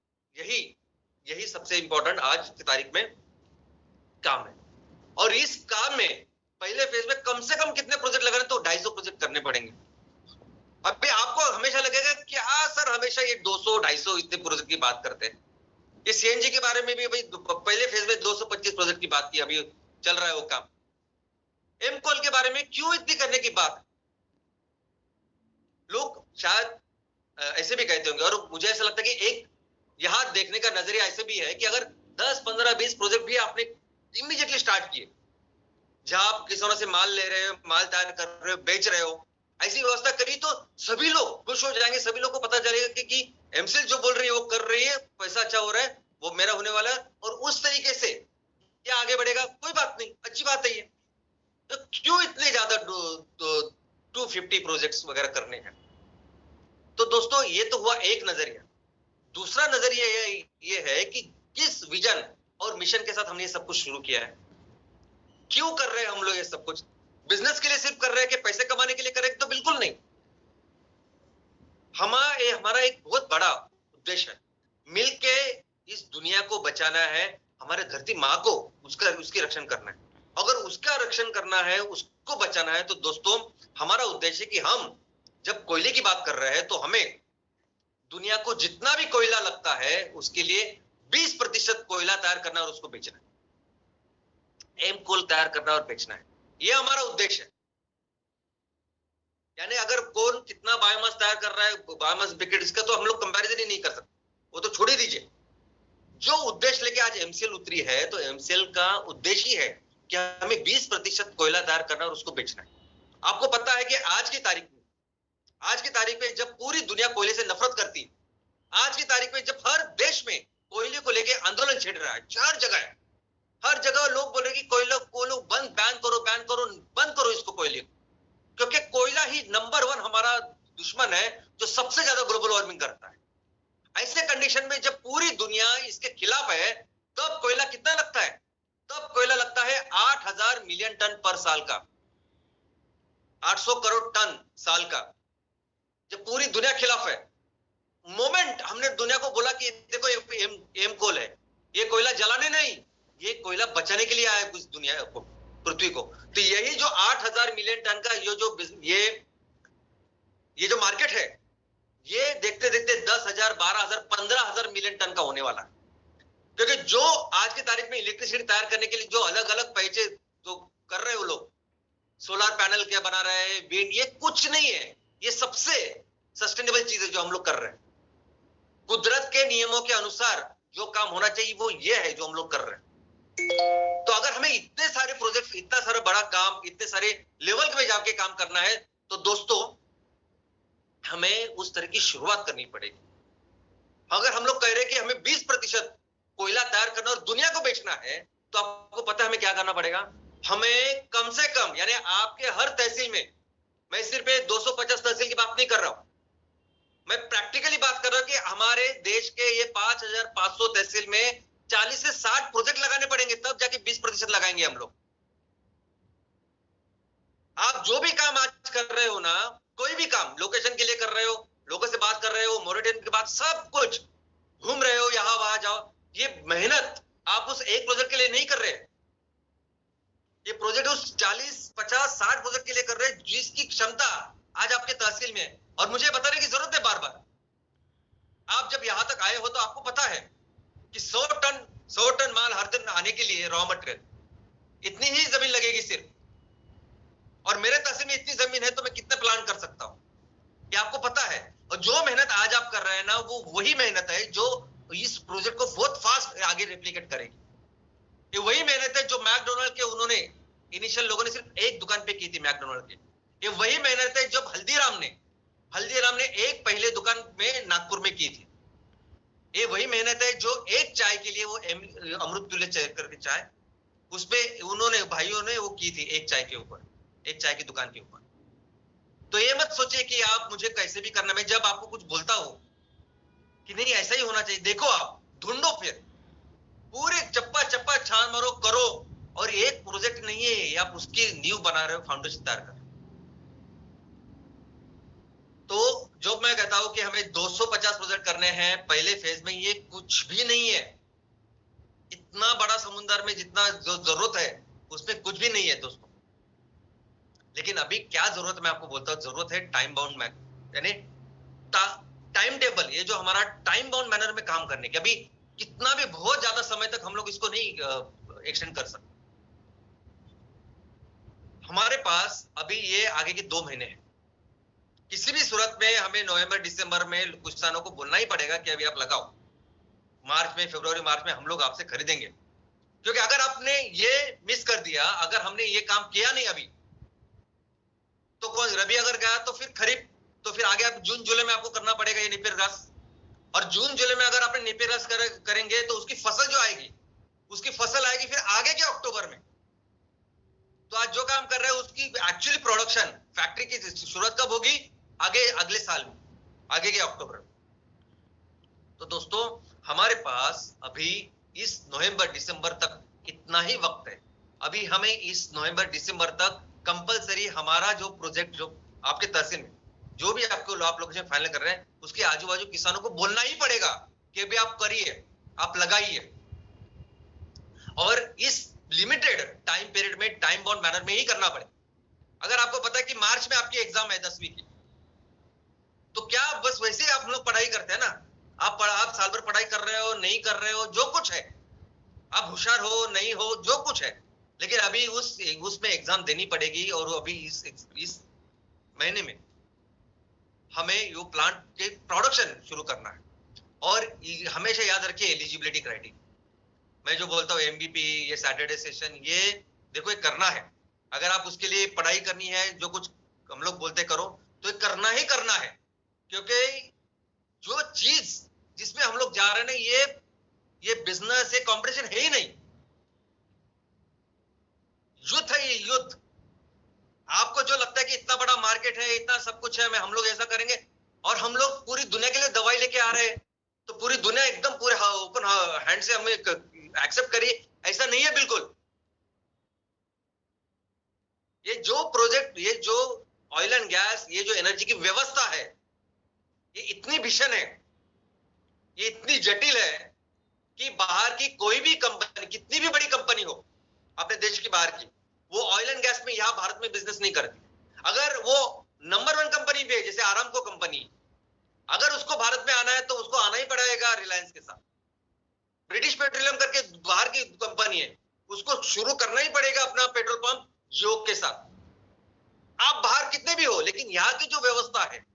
यही सबसे इंपॉर्टेंट आज की तारीख में काम है। और इस काम में पहले फेज में कम से कम कितने प्रोजेक्ट लगाने, तो 250 प्रोजेक्ट करने पड़ेंगे। अभी आपको हमेशा लगेगा क्या सर हमेशा ये 200-250 इतने प्रोजेक्ट की बात करते हैं। ये सीएनजी के बारे में भी भाई पहले फेज में 225 प्रोजेक्ट की बात की, अभी चल रहा है वो काम। एमकोल के बारे में क्यों इतनी करने की बात? लोग शायद ऐसे भी कहते होंगे, और मुझे ऐसा लगता है कि एक यहां देखने का नजरिया ऐसे भी है कि अगर 10, 15, 20 प्रोजेक्ट भी आपने इमीडिएटली स्टार्ट किए, जहां आप किसानों से माल ले रहे हो, माल तैयार कर रहे हो, बेच रहे हो, ऐसी व्यवस्था करी तो सभी लोग खुश हो जाएंगे। सभी लोग को पता चलेगा कि एमसीएल जो बोल रही है वो कर रही है, पैसा अच्छा हो रहा है, वो मेरा होने वाला है, और उस तरीके से क्या आगे बढ़ेगा। कोई बात नहीं, अच्छी बात है ये। तो क्यों इतने ज्यादा 250 प्रोजेक्ट्स वगैरह करने हैं? तो दोस्तों ये तो हुआ एक नजरिया। दूसरा नजरिया ये है कि किस विजन और मिशन के साथ हमने ये सब कुछ शुरू किया है। क्यों कर रहे हैं हम लोग ये सब कुछ? बिजनेस के लिए सिर्फ कर रहे हैं कि पैसे कमाने के लिए कर रहे हैं? तो बिल्कुल नहीं। हमारा एक बहुत बड़ा उद्देश्य है, मिलके इस दुनिया को बचाना है, हमारे धरती माँ को उसकी रक्षण करना है। अगर उसका रक्षण करना है, उसको बचाना है, तो दोस्तों हमारा उद्देश्य कि हम जब कोयले की बात कर रहे हैं तो हमें दुनिया को जितना भी कोयला लगता है उसके लिए 20% कोयला तैयार करना और उसको बेचना है। एम कोल तैयार करना और बेचना है, ये हमारा उद्देश्य है। यानी अगर कौन कितना बायोमास तैयार कर रहा है, बायोमास ब्रिकेट, इसका तो हम लोग कंपैरिजन ही नहीं कर सकते, वो तो छोड़ ही दीजिए। जो उद्देश्य लेके आज एमसीएल उतरी है, तो एमसीएल का उद्देश्य ही है कि हमें 20% कोयला तैयार करना और उसको बेचना है। आपको पता है कि आज की तारीख में जब पूरी दुनिया कोयले से नफरत करती है, आज की तारीख में जब हर देश में कोयले को लेके आंदोलन छिड़ रहा है, हर जगह लोग बोल रहे कि कोयला को बंद करो इसको, कोयले को, क्योंकि कोयला ही नंबर 1 हमारा दुश्मन है जो सबसे ज्यादा ग्लोबल वार्मिंग करता है। ऐसे कंडीशन में जब पूरी दुनिया इसके खिलाफ है, तब कोयला कितना लगता है? तब कोयला लगता है 8,000 मिलियन टन पर साल का, 800 करोड़ टन साल का। जब पूरी दुनिया खिलाफ है, मोमेंट हमने दुनिया को बोला कि देखो एम कोल है, ये कोयला जलाने नहीं, ये कोयला बचाने के लिए आया है कुछ दुनिया को, पृथ्वी को। तो यही जो 8,000 मिलियन टन का ये जो मार्केट है, ये देखते देखते 10,000, 12,000, 15,000 मिलियन टन का होने वाला है। क्योंकि जो आज की तारीख में इलेक्ट्रिसिटी तैयार करने के लिए जो अलग अलग पैसे जो कर रहे हो लोग, सोलर पैनल क्या बना रहे हैं, विंड, ये कुछ नहीं है। ये सबसे सस्टेनेबल चीज है जो हम लोग कर रहे हैं। कुदरत के नियमों के अनुसार जो काम होना चाहिए वो ये है जो हम लोग कर रहे हैं। तो अगर हमें इतने सारे प्रोजेक्ट, इतना सारा बड़ा काम, इतने सारे लेवल में जाके काम करना है, तो दोस्तों हमें उस तरह की शुरुआत करनी पड़ेगी। अगर हम लोग कह रहे हैं कि हमें 20% कोयला तैयार करना और दुनिया को बेचना है, तो आपको पता है हमें क्या करना पड़ेगा? हमें कम से कम, यानी आपके हर तहसील में, मैं सिर्फ 250 तहसील की बात नहीं कर रहा हूं, मैं प्रैक्टिकली बात कर रहा हूं कि हमारे देश के ये 5500 तहसील में 40 से 60 प्रोजेक्ट लगाने पड़ेंगे, तब जाके 20% लगाएंगे हम लोग। आप जो भी काम आज कर रहे हो ना, कोई भी काम लोकेशन के लिए कर रहे हो, लोगों से बात कर रहे हो, मोरेटोरियम के बाद सब कुछ घूम रहे हो, यहां वहां जाओ, ये मेहनत आप उस एक प्रोजेक्ट के लिए नहीं कर रहे। ये प्रोजेक्ट उस 40, 50, 60 प्रोजेक्ट के लिए कर रहे हैं जिसकी क्षमता आज आपके तहसील में है, और मुझे बताने की जरूरत है बार बार। आप जब यहां तक आए हो तो आपको पता है कि 100 टन माल हर दिन आने के लिए रॉ मटेरियल इतनी ही जमीन लगेगी सिर्फ, और मेरे तहसील में इतनी जमीन है तो मैं कितने प्लान कर सकता हूं, ये आपको पता है। और जो मेहनत आज आप कर रहे हैं ना, वो वही मेहनत है जो इस प्रोजेक्ट को बहुत फास्ट आगे रेप्लिकेट करेगी। ये वही मेहनत है जो मैकडोनल्ड के उन्होंने इनिशियल लोगों ने सिर्फ एक दुकान पे की थी मैकडोनल्ड के। ये वही मेहनत है जब हल्दीराम ने एक पहले दुकान में नागपुर में की थी। ये वही मेहनत है जो एक चाय के लिए, वो अमृत तुल्य चाय करके चाय, उसपे उन्होंने भाइयों ने वो की थी, एक चाय के ऊपर, एक चाय की दुकान के ऊपर। तो ये मत सोचिए कि आप मुझे कैसे भी करना, मैं जब आपको कुछ बोलता हूं कि नहीं ऐसा ही होना चाहिए, देखो आप ढूंढो, फिर पूरे चप्पा चप्पा छान मारो, करो, और एक प्रोजेक्ट नहीं है, आप उसकी नींव बना रहे हो, फाउंडेशन तैयार कर। तो जो मैं कहता हूं कि हमें 250 प्रोजेक्ट करने हैं पहले फेज में, ये कुछ भी नहीं है। इतना बड़ा समुद्र में जितना जो जरूरत है उसमें कुछ भी नहीं है दोस्तों। लेकिन अभी क्या जरूरत है मैं आपको बोलता हूं, जरूरत है टाइम बाउंड मैनर, यानी टाइम टेबल, ये जो हमारा टाइम बाउंड मैनर में काम करने की। अभी कितना भी बहुत ज्यादा समय तक हम लोग इसको नहीं एक्सटेंड कर सकते। हमारे पास अभी ये आगे के 2 महीने हैं। किसी भी सूरत में हमें नवंबर दिसंबर में कुछ किसानों को बोलना ही पड़ेगा कि अभी आप लगाओ, मार्च में, फरवरी मार्च में हम लोग आपसे खरीदेंगे। क्योंकि अगर आपने ये मिस कर दिया, अगर हमने ये काम किया नहीं अभी, तो कौन रबी अगर गया तो फिर खरीफ, तो फिर आगे आप जून जुलाई में आपको करना पड़ेगा ये नेपियर घास। और जून जुलाई में अगर आपने नेपियर घास करेंगे तो उसकी फसल जो आएगी, उसकी फसल आएगी फिर आगे के अक्टूबर में। तो आज जो काम कर रहे हैं उसकी एक्चुअली प्रोडक्शन फैक्ट्री की शुरुआत कब होगी? आगे अगले साल में, आगे के अक्टूबर में। तो दोस्तों हमारे पास अभी इस नवंबर दिसंबर तक इतना ही वक्त है। अभी हमें इस नवंबर दिसंबर तक कंपलसरी हमारा जो प्रोजेक्ट, जो आपके तहसील में जो भी आपको आप लोकेशन फाइनल कर रहे हैं, उसके आजू बाजू किसानों को बोलना ही पड़ेगा कि अभी आप करिए, आप लगाइए, और इस लिमिटेड टाइम पीरियड में, टाइम बाउंड मैनर में ही करना पड़े। अगर आपको पता है कि मार्च में आपकी एग्जाम है 10वीं की, तो क्या बस वैसे ही आप लोग पढ़ाई करते हैं ना? आप साल भर पढ़ाई कर रहे हो, नहीं कर रहे हो, जो कुछ है, आप होशियार हो नहीं हो, जो कुछ है, लेकिन अभी उसमें एग्जाम देनी पड़ेगी। और अभी इस महीने में हमें यो प्लांट के प्रोडक्शन शुरू करना है। और हमेशा याद रखिए एलिजिबिलिटी क्राइटेरिया, मैं जो बोलता हूँ एमबीपी, ये सैटरडे सेशन, ये देखो ये करना है। अगर आप उसके लिए पढ़ाई करनी है, जो कुछ हम लोग बोलते करो, तो ये करना ही करना है। क्योंकि जो चीज जिसमें हम लोग जा रहे हैं ना, ये बिजनेस, ये कंपटीशन है ही नहीं, युद्ध है ये, युद्ध। आपको जो लगता है कि इतना बड़ा मार्केट है, इतना सब कुछ है, हम लोग ऐसा करेंगे, और हम लोग पूरी दुनिया के लिए दवाई लेके आ रहे हैं, तो पूरी दुनिया एकदम पूरे ओपन हैंड से हमें एक्सेप्ट करिए, ऐसा नहीं है बिल्कुल। ये जो प्रोजेक्ट, ये जो ऑयल एंड गैस, ये जो एनर्जी की व्यवस्था है, ये इतनी भीषण है, ये इतनी जटिल है कि बाहर की कोई भी कंपनी, कितनी भी बड़ी कंपनी हो अपने देश की बाहर की, वो ऑयल एंड गैस में यहां भारत में बिजनेस नहीं करती। अगर वो नंबर 1 कंपनी भी है, जैसे आरामको कंपनी, अगर उसको भारत में आना है तो उसको आना ही पड़ेगा रिलायंस के साथ। ब्रिटिश पेट्रोलियम करके बाहर की कंपनी है, उसको शुरू करना ही पड़ेगा अपना पेट्रोल पंप योग के साथ। आप बाहर कितने भी हो, लेकिन यहाँ की जो व्यवस्था है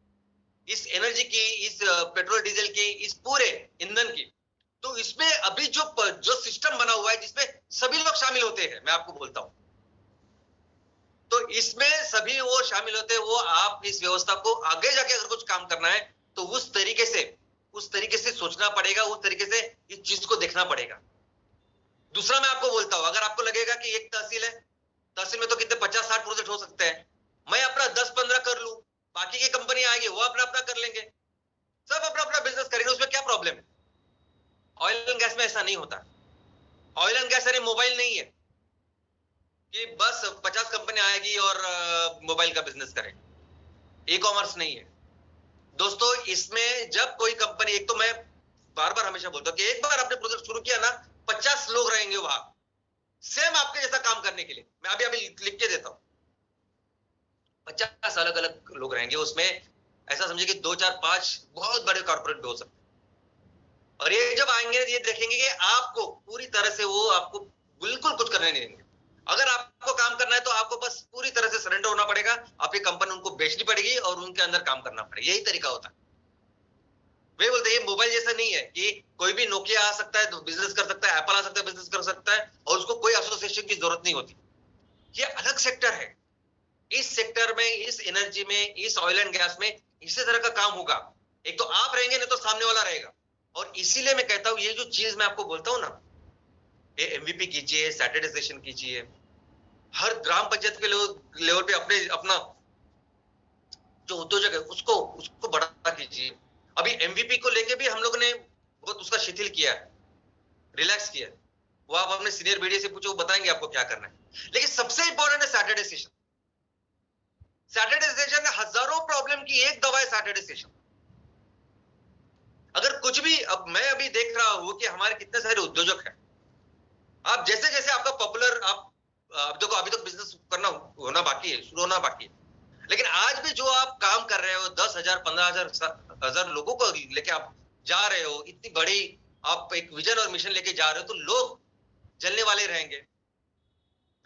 इस एनर्जी की, इस पेट्रोल डीजल की, इस पूरे ईंधन की, तो इसमें अभी जो सिस्टम बना हुआ है जिसमें सभी लोग शामिल होते हैं, मैं आपको बोलता हूं, तो इसमें सभी वो शामिल होते हैं। वो आप इस व्यवस्था को आगे जाके अगर कुछ काम करना है तो उस तरीके से सोचना पड़ेगा, उस तरीके से इस चीज को देखना पड़ेगा। दूसरा मैं आपको बोलता हूं, अगर आपको लगेगा कि एक तहसील है, तहसील में तो कितने 50-60 प्रोजेक्ट हो सकते हैं, मैं अपना 10-15 कर लूं, बाकी की कंपनी आएगी वो अपना अपना कर लेंगे, सब अपना अपना बिजनेस करेंगे, उसमें क्या प्रॉब्लम है? ऑयल एंड गैस में ऐसा नहीं होता। ऑयल एंड गैस अरे मोबाइल नहीं है कि बस 50 कंपनी आएगी और मोबाइल का बिजनेस करें, ई कॉमर्स नहीं है दोस्तों। इसमें जब कोई कंपनी, एक तो मैं बार बार हमेशा बोलता हूँ कि एक बार आपने प्रोजेक्ट शुरू किया ना, 50 लोग रहेंगे वहां सेम आपके जैसा काम करने के लिए। मैं अभी अभी लिख के देता हूँ, 50 अलग अलग लोग रहेंगे उसमें। ऐसा समझिए कि 2-4-5 बहुत बड़े कॉर्पोरेट भी हो सकते हैं। और ये जब आएंगे ये देखेंगे कि आपको पूरी तरह से वो आपको बिल्कुल कुछ करने नहीं देंगे। अगर आपको काम करना है तो आपको बस पूरी तरह से सरेंडर होना पड़ेगा, आपकी कंपनी उनको बेचनी पड़ेगी और उनके अंदर काम करना पड़ेगा, यही तरीका होता है। वे बोलते हैं ये मोबाइल जैसा नहीं है कि कोई भी नोकिया आ सकता है तो बिजनेस कर सकता है, एप्पल आ सकता है बिजनेस कर सकता है और उसको कोई एसोसिएशन की जरूरत नहीं होती। ये अलग सेक्टर है। इस सेक्टर में, इस एनर्जी में, इस ऑयल एंड गैस में इसी तरह का काम होगा। एक तो आप रहेंगे नहीं तो सामने वाला रहेगा। और इसीलिए मैं कहता हूं ये जो चीज मैं आपको बोलता हूं ना, ये एमवीपी कीजिए, सैटरडे सेशन कीजिए, हर ग्राम पंचायत के लेवल पे अपने अपना जो उद्योजक है उसको उसको बढ़ा कीजिए। अभी एमवीपी को लेके भी हम लोग ने बहुत उसका शिथिल किया है, रिलैक्स किया है। वो आप अपने सीनियर बीडीए से पूछो, वो बताएंगे आपको क्या करना है। लेकिन सबसे इंपॉर्टेंट है सैटरडे सेशन। सैटरडे सेशन हजारों प्रॉब्लम की एक दवा है सैटरडे सेशन। अगर कुछ भी, अब मैं अभी देख रहा हूं कि हमारे कितने सारे उद्योजक हैं, आप जैसे जैसे आपका पॉपुलर, आप देखो अभी तो बिजनेस करना होना बाकी है, शुरू होना बाकी है, लेकिन आज भी जो आप काम कर रहे हो 10,000 15,000 लोगों को लेके आप जा रहे हो, इतनी बड़ी आप एक विजन और मिशन लेके जा रहे हो, तो लोग जलने वाले रहेंगे,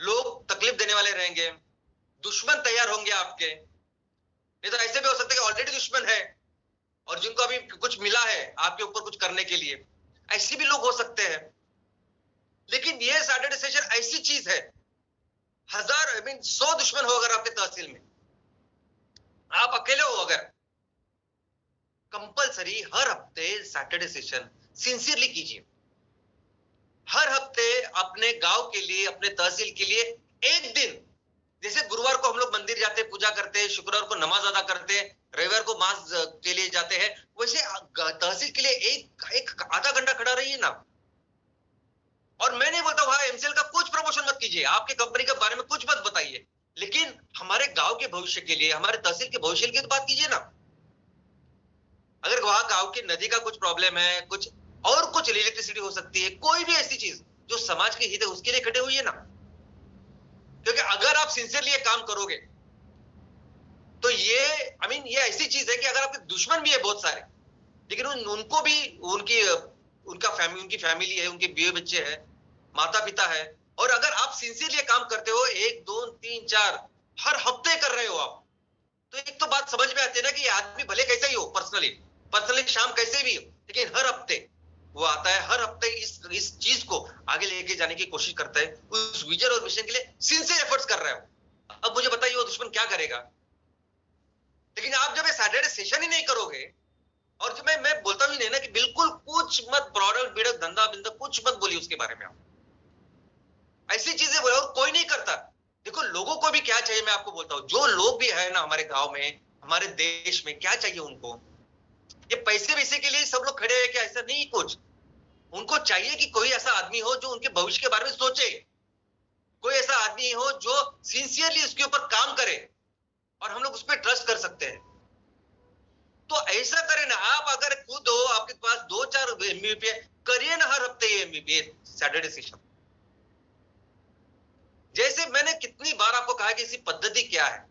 लोग तकलीफ देने वाले रहेंगे, दुश्मन तैयार होंगे आपके। नहीं तो ऐसे भी हो सकता है कि ऑलरेडी दुश्मन है और जिनको अभी कुछ मिला है आपके ऊपर कुछ करने के लिए, ऐसे भी लोग हो सकते हैं। लेकिन ये सैटरडे सेशन ऐसी चीज है, 100 दुश्मन हो अगर आपके तहसील में, आप अकेले हो अगर, कंपलसरी हर हफ्ते सैटरडे सेशन सिंसियरली कीजिए। हर हफ्ते अपने गांव के लिए, अपने तहसील के लिए एक दिन, जैसे गुरुवार को हम लोग मंदिर जाते हैं, पूजा करते हैं, शुक्रवार को नमाज अदा करते हैं, रविवार को मास के लिए जाते हैं, वैसे तहसील के लिए एक आधा घंटा खड़ा रहिए ना। और मैं नहीं बोलता वहां एमसीएल का कुछ प्रमोशन मत कीजिए, आपके कंपनी के बारे में कुछ मत बताइए, लेकिन हमारे गांव के भविष्य के लिए, हमारे तहसील के भविष्य की तो बात कीजिए ना। अगर वहां गांव की नदी का कुछ प्रॉब्लम है, कुछ और कुछ इलेक्ट्रिसिटी हो सकती है, कोई भी ऐसी चीज जो समाज के हित है उसके लिए खड़े हुई है ना। क्योंकि अगर आप सिंसियरली ये काम करोगे तो ये ये ऐसी चीज है कि अगर आपके दुश्मन भी है बहुत सारे, लेकिन उनको भी उनकी फैमिली है, उनके बीवी बच्चे हैं, माता पिता है, और अगर आप सिंसियरली काम करते हो, 1 2 3 4 हर हफ्ते कर रहे हो आप, तो एक तो बात समझ में आती है ना कि ये आदमी भले कैसे ही हो, पर्सनली शाम कैसे भी हो, लेकिन हर हफ्ते वो आता है, हर हफ्ते इस चीज को आगे लेके जाने की कोशिश करता है, उस विजन और मिशन के लिए सिंसियर एफर्ट्स कर रहे हो। अब मुझे बताइए वो दुश्मन क्या करेगा। लेकिन आप जब ये सैटरडे सेशन ही नहीं करोगे, और जब मैं बोलता भी नहीं ना कि बिल्कुल कुछ मत, प्रोडक्ट बिडक धंधा बिंदा कुछ मत बोलिए उसके बारे में, आप ऐसी चीजें बोले और कोई नहीं करता। देखो लोगों को भी क्या चाहिए, मैं आपको बोलता हूँ, जो लोग भी है ना हमारे गांव में, हमारे देश में, क्या चाहिए उनको, ये पैसे वैसे के लिए सब लोग खड़े हैं क्या? ऐसा नहीं कुछ। उनको चाहिए कि कोई ऐसा आदमी हो जो उनके भविष्य के बारे में सोचे, कोई ऐसा आदमी हो जो सिंसियरली उसके ऊपर काम करे और हम लोग उस पर ट्रस्ट कर सकते हैं। तो ऐसा करें ना, आप अगर खुद हो, आपके पास 2-4 एमबीपी करिए ना, हर हफ्ते एमबीपी सैटरडे सेशन। जैसे मैंने कितनी बार आपको कहा कि इसकी पद्धति क्या है,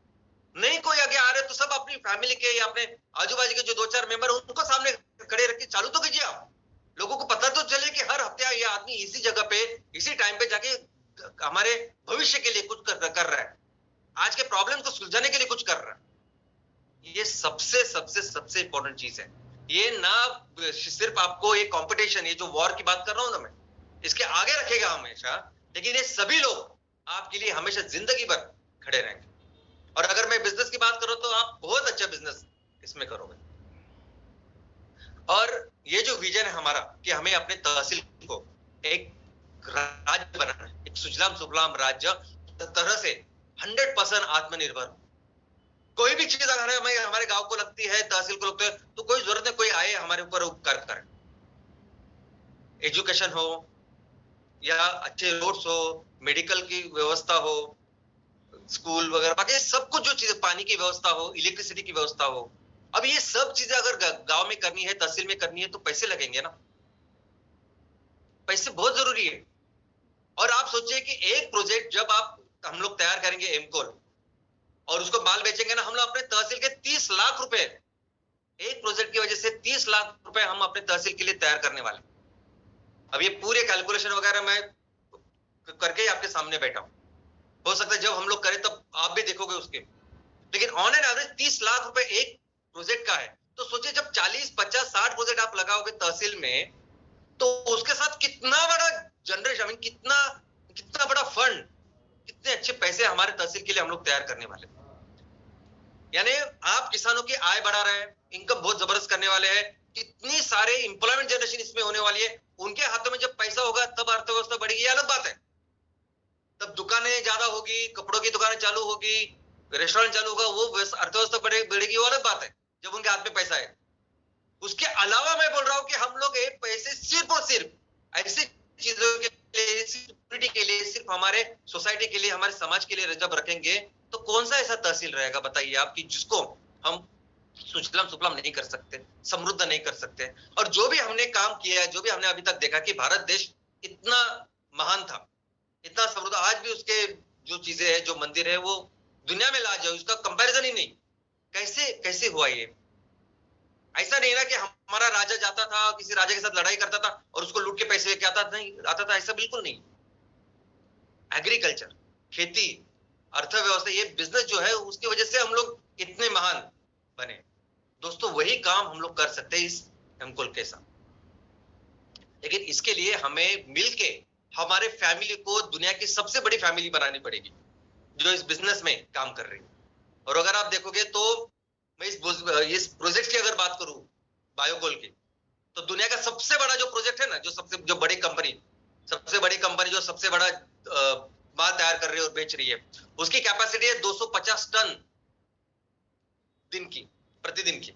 नहीं कोई आगे आ रहे तो सब अपनी फैमिली के या अपने आजू बाजू के जो 2-4 मेंबर उनको सामने खड़े रख के चालू तो कीजिए। आप लोगों को पता तो चले कि हर हफ्ते ये आदमी इसी जगह पे, इसी टाइम पे जाके हमारे भविष्य के लिए कुछ कर रहा है, आज के प्रॉब्लम को सुलझाने के लिए कुछ कर रहा है। ये सबसे सबसे सबसे इंपॉर्टेंट चीज है। ये ना सिर्फ आपको ये कंपटीशन, ये जो वॉर की बात कर रहा हूं ना मैं, इसके आगे रखेगा हमेशा, लेकिन ये सभी लोग आपके लिए हमेशा जिंदगी भर खड़े रहेंगे। और अगर मैं बिजनेस की बात करूं तो आप बहुत अच्छा बिजनेस इसमें करोगे। और ये जो विजन है हमारा कि हमें अपने तहसील को एक राज्य बनाना है, एक सुजलाम सुफलाम राज्य, तरह से 100% आत्मनिर्भर। कोई भी चीज अगर हमें हमारे गांव को लगती है, तहसील को लगता है, तो कोई जरूरत नहीं कोई आए हमारे ऊपर उपकार करे। एजुकेशन हो या अच्छे रोड्स हो, मेडिकल की व्यवस्था हो, स्कूल वगैरह, बाकी सब कुछ जो चीजें, पानी की व्यवस्था हो, इलेक्ट्रिसिटी की व्यवस्था हो, अब ये सब चीजें अगर गांव में करनी है, तहसील में करनी है, तो पैसे लगेंगे ना, पैसे बहुत जरूरी है। और आप सोचिए कि एक प्रोजेक्ट जब हम लोग तैयार करेंगे एमकोल और उसको माल बेचेंगे ना, हम लोग अपने तहसील के 30 लाख रुपए, एक प्रोजेक्ट की वजह से 30 लाख रुपए हम अपने तहसील के लिए तैयार करने वाले। अब ये पूरे कैलकुलेशन वगैरह मैं करके आपके सामने बैठा हूं, हो सकता है जब हम लोग करें तब आप भी देखोगे उसके, लेकिन ऑन एन एवरेज 30 लाख रुपए एक प्रोजेक्ट का है। तो सोचिए जब 40, 50, 60 प्रोजेक्ट आप लगाओगे तहसील में, तो उसके साथ कितना बड़ा जनरेशन, कितना बड़ा फंड, कितने अच्छे पैसे हमारे तहसील के लिए हम लोग तैयार करने वाले। यानी आप किसानों की आय बढ़ा रहे हैं, इनकम बहुत जबरदस्त करने वाले हैं, कितनी सारे इंप्लॉयमेंट जनरेशन इसमें होने वाली है। उनके हाथों में जब पैसा होगा तब अर्थव्यवस्था बढ़ेगी, ये अलग बात है। तब दुकानें ज्यादा होगी, कपड़ों की दुकानें चालू होगी, रेस्टोरेंट चालू होगा, वो अर्थव्यवस्था बढ़ेगी, वो अलग बात है जब उनके हाथ में पैसा है। उसके अलावा मैं बोल रहा हूं कि हम लोग एक पैसे सिर्फ और सिर्फ ऐसी चीजों के लिए, सिक्योरिटी के लिए, सिर्फ हमारे सोसाइटी के लिए, हमारे समाज के लिए जब रखेंगे, तो कौन सा ऐसा तहसील रहेगा बताइए आप कि जिसको हम सुजलाम सुफलाम नहीं कर सकते, समृद्ध नहीं कर सकते। और जो भी हमने काम किया है, जो भी हमने अभी तक देखा कि भारत देश इतना महान था, इतना समृद्ध, आज भी उसके जो चीजें हैं, जो मंदिर है, वो दुनिया में ला जाओ, उसका कंपैरिजन ही नहीं। कैसे हुआ ये? ऐसा नहीं ना कि हमारा राजा जाता था, किसी राजा के साथ लड़ाई करता था और उसको लूट के पैसे लेके आता था, ऐसा बिल्कुल नहीं। एग्रीकल्चर, खेती, अर्थव्यवस्था, ये बिजनेस जो है, उसकी वजह से हम लोग इतने महान बने। दोस्तों वही काम हम लोग कर सकते हैं इस एमकोल के साथ, लेकिन इसके लिए हमें मिलके हमारे फैमिली को दुनिया की सबसे बड़ी फैमिली बनानी पड़ेगी जो इस बिजनेस में काम कर रही है। और अगर आप देखोगे तो मैं इस प्रोजेक्ट की अगर बात करूं बायोकोल की, तो दुनिया का सबसे बड़ा जो प्रोजेक्ट है ना, जो बड़ी कंपनी, सबसे बड़ी कंपनी जो सबसे बड़ा माल तैयार कर रही है और बेच रही है, उसकी कैपेसिटी है 250 टन प्रतिदिन की।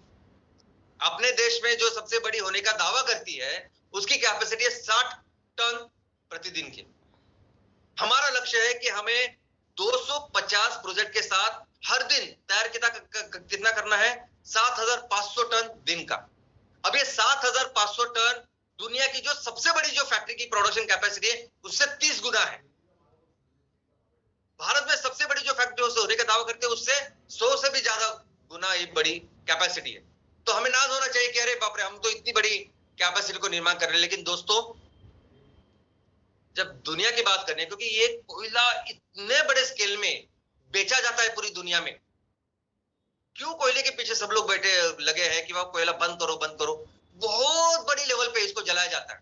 अपने देश में जो सबसे बड़ी होने का दावा करती है, उसकी कैपेसिटी है 60 टन प्रतिदिन की। हमारा लक्ष्य है कि हमें 250 प्रोजेक्ट के साथ हर दिन तैयार कितना करना है, 7,500 टन दिन का। अब ये 7,500 टन दुनिया की जो सबसे बड़ी जो फैक्ट्री की प्रोडक्शन कैपेसिटी है, उससे 30 गुना है। भारत में सबसे बड़ी जो फैक्ट्री होने का दावा करते हैं, उससे 100 से भी ज्यादा गुना ये बड़ी कैपेसिटी है। तो हमें नाज होना चाहिए कि अरे बाप रे, हम तो इतनी बड़ी कैपेसिटी को निर्माण कर रहे हैं। लेकिन दोस्तों जब दुनिया की बात करनी है, क्योंकि ये कोयला इतने बड़े स्केल में बेचा जाता है पूरी दुनिया में, क्यों कोयले के पीछे सब लोग बैठे लगे हैं कि वह कोयला बंद करो बंद करो, बहुत बड़ी लेवल पे इसको जलाया जाता है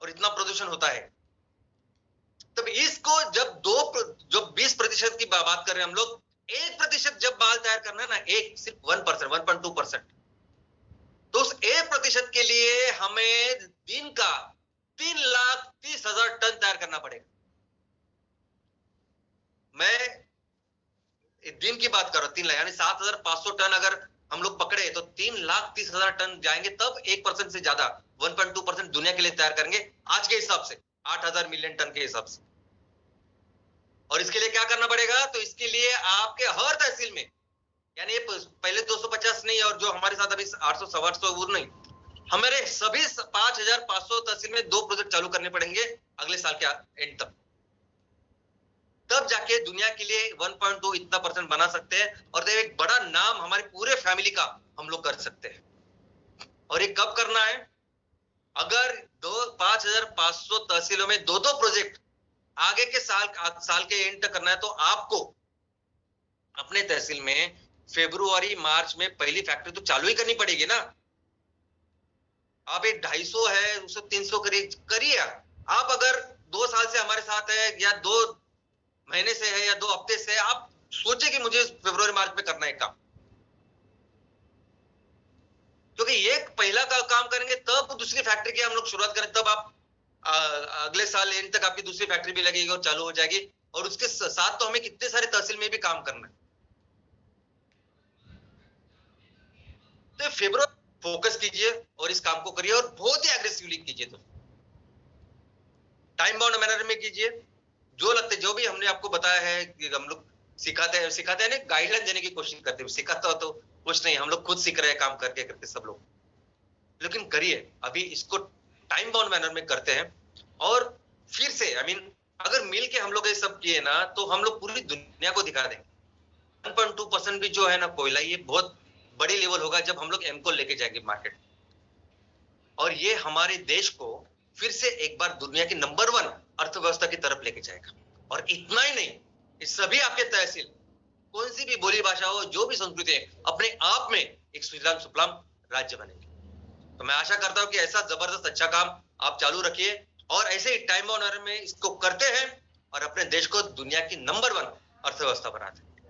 और इतना प्रदूषण होता है। तब इसको जब 20% की बात कर रहे हैं हम लोग, 1% जब माल तैयार करना है ना, सिर्फ 1%, 1.2%, तो उस 1% के लिए हमें दिन का 3,30,000 टन तैयार करना पड़ेगा। मैं दिन की बात कर रहा हूं, 3 लाख यानी 7,500 टन अगर हम लोग पकड़े तो 3,30,000 टन जाएंगे, तब 1% से ज्यादा 1.2% दुनिया के लिए तैयार करेंगे आज के हिसाब से 8,000 मिलियन टन के हिसाब से। और इसके लिए क्या करना पड़ेगा? तो इसके लिए आपके हर तहसील में, यानी पहले 250 नहीं और जो हमारे साथ अभी 800 800 वो नहीं, हमारे सभी 5,500 तहसील में 2 प्रोजेक्ट चालू करने पड़ेंगे अगले साल के एंड तक। तब जाके दुनिया के लिए 1.2 इतना % बना सकते हैं और तो एक बड़ा नाम हमारे पूरे फैमिली का हम लोग कर सकते हैं। और ये कब करना है? अगर 5,500 तहसीलों में 2-2 प्रोजेक्ट आगे के साल के एंड तक करना है, तो आपको अपने तहसील में फरवरी मार्च में पहली फैक्ट्री तो चालू ही करनी पड़ेगी ना। आप एक 250 है, उससे 300 करिए। आप अगर 2 साल से हमारे साथ है या 2 महीने से है या 2 हफ्ते से, आप सोचे कि मुझे फरवरी मार्च में करना है काम, क्योंकि ये पहला का काम करेंगे तब दूसरी फैक्ट्री की हम लोग शुरुआत करें, तब आप अगले साल एंड तक आपकी दूसरी फैक्ट्री भी लगेगी और चालू हो जाएगी। और उसके साथ तो हमें कितने सारे तहसील में भी काम करना है। तो फेब्रुआरी फोकस कीजिए और इस काम को करिए और बहुत ही एग्रेसिवली कीजिए। तो टाइम बाउंड मैनर में कीजिए। जो लगते जो भी हमने आपको बताया है कि हम लोग सिखाते हैं ना, गाइडलाइन देने की कोशिश करते हैं। सिखाता हो तो कुछ नहीं, हम लोग खुद सीख रहे हैं काम करके करके सब लोग। लेकिन करिए, अभी इसको टाइम बाउंड मैनर में करते हैं और फिर से अगर मिल के हम लोग ये सब किए ना तो हम लोग पूरी दुनिया को दिखा देंगे। 1.2% भी जो है ना कोयला, ये बहुत बड़ी लेवल होगा जब हम लोग एमको लेके जाएंगे मार्केट। और ये हमारे देश को फिर से एक बार दुनिया की नंबर 1 अर्थव्यवस्था की तरफ लेके जाएगा। और इतना ही नहीं, इस सभी आपके तहसील, कौन सी भी बोली भाषा हो, जो भी संस्कृति है, अपने आप में एक सुजलाम सुफलाम राज्य बनेंगे। तो मैं आशा करता हूं कि ऐसा जबरदस्त अच्छा काम आप चालू रखिए और ऐसे ही टाइम ऑनर में इसको करते हैं और अपने देश को दुनिया की नंबर 1 अर्थव्यवस्था बनाते हैं।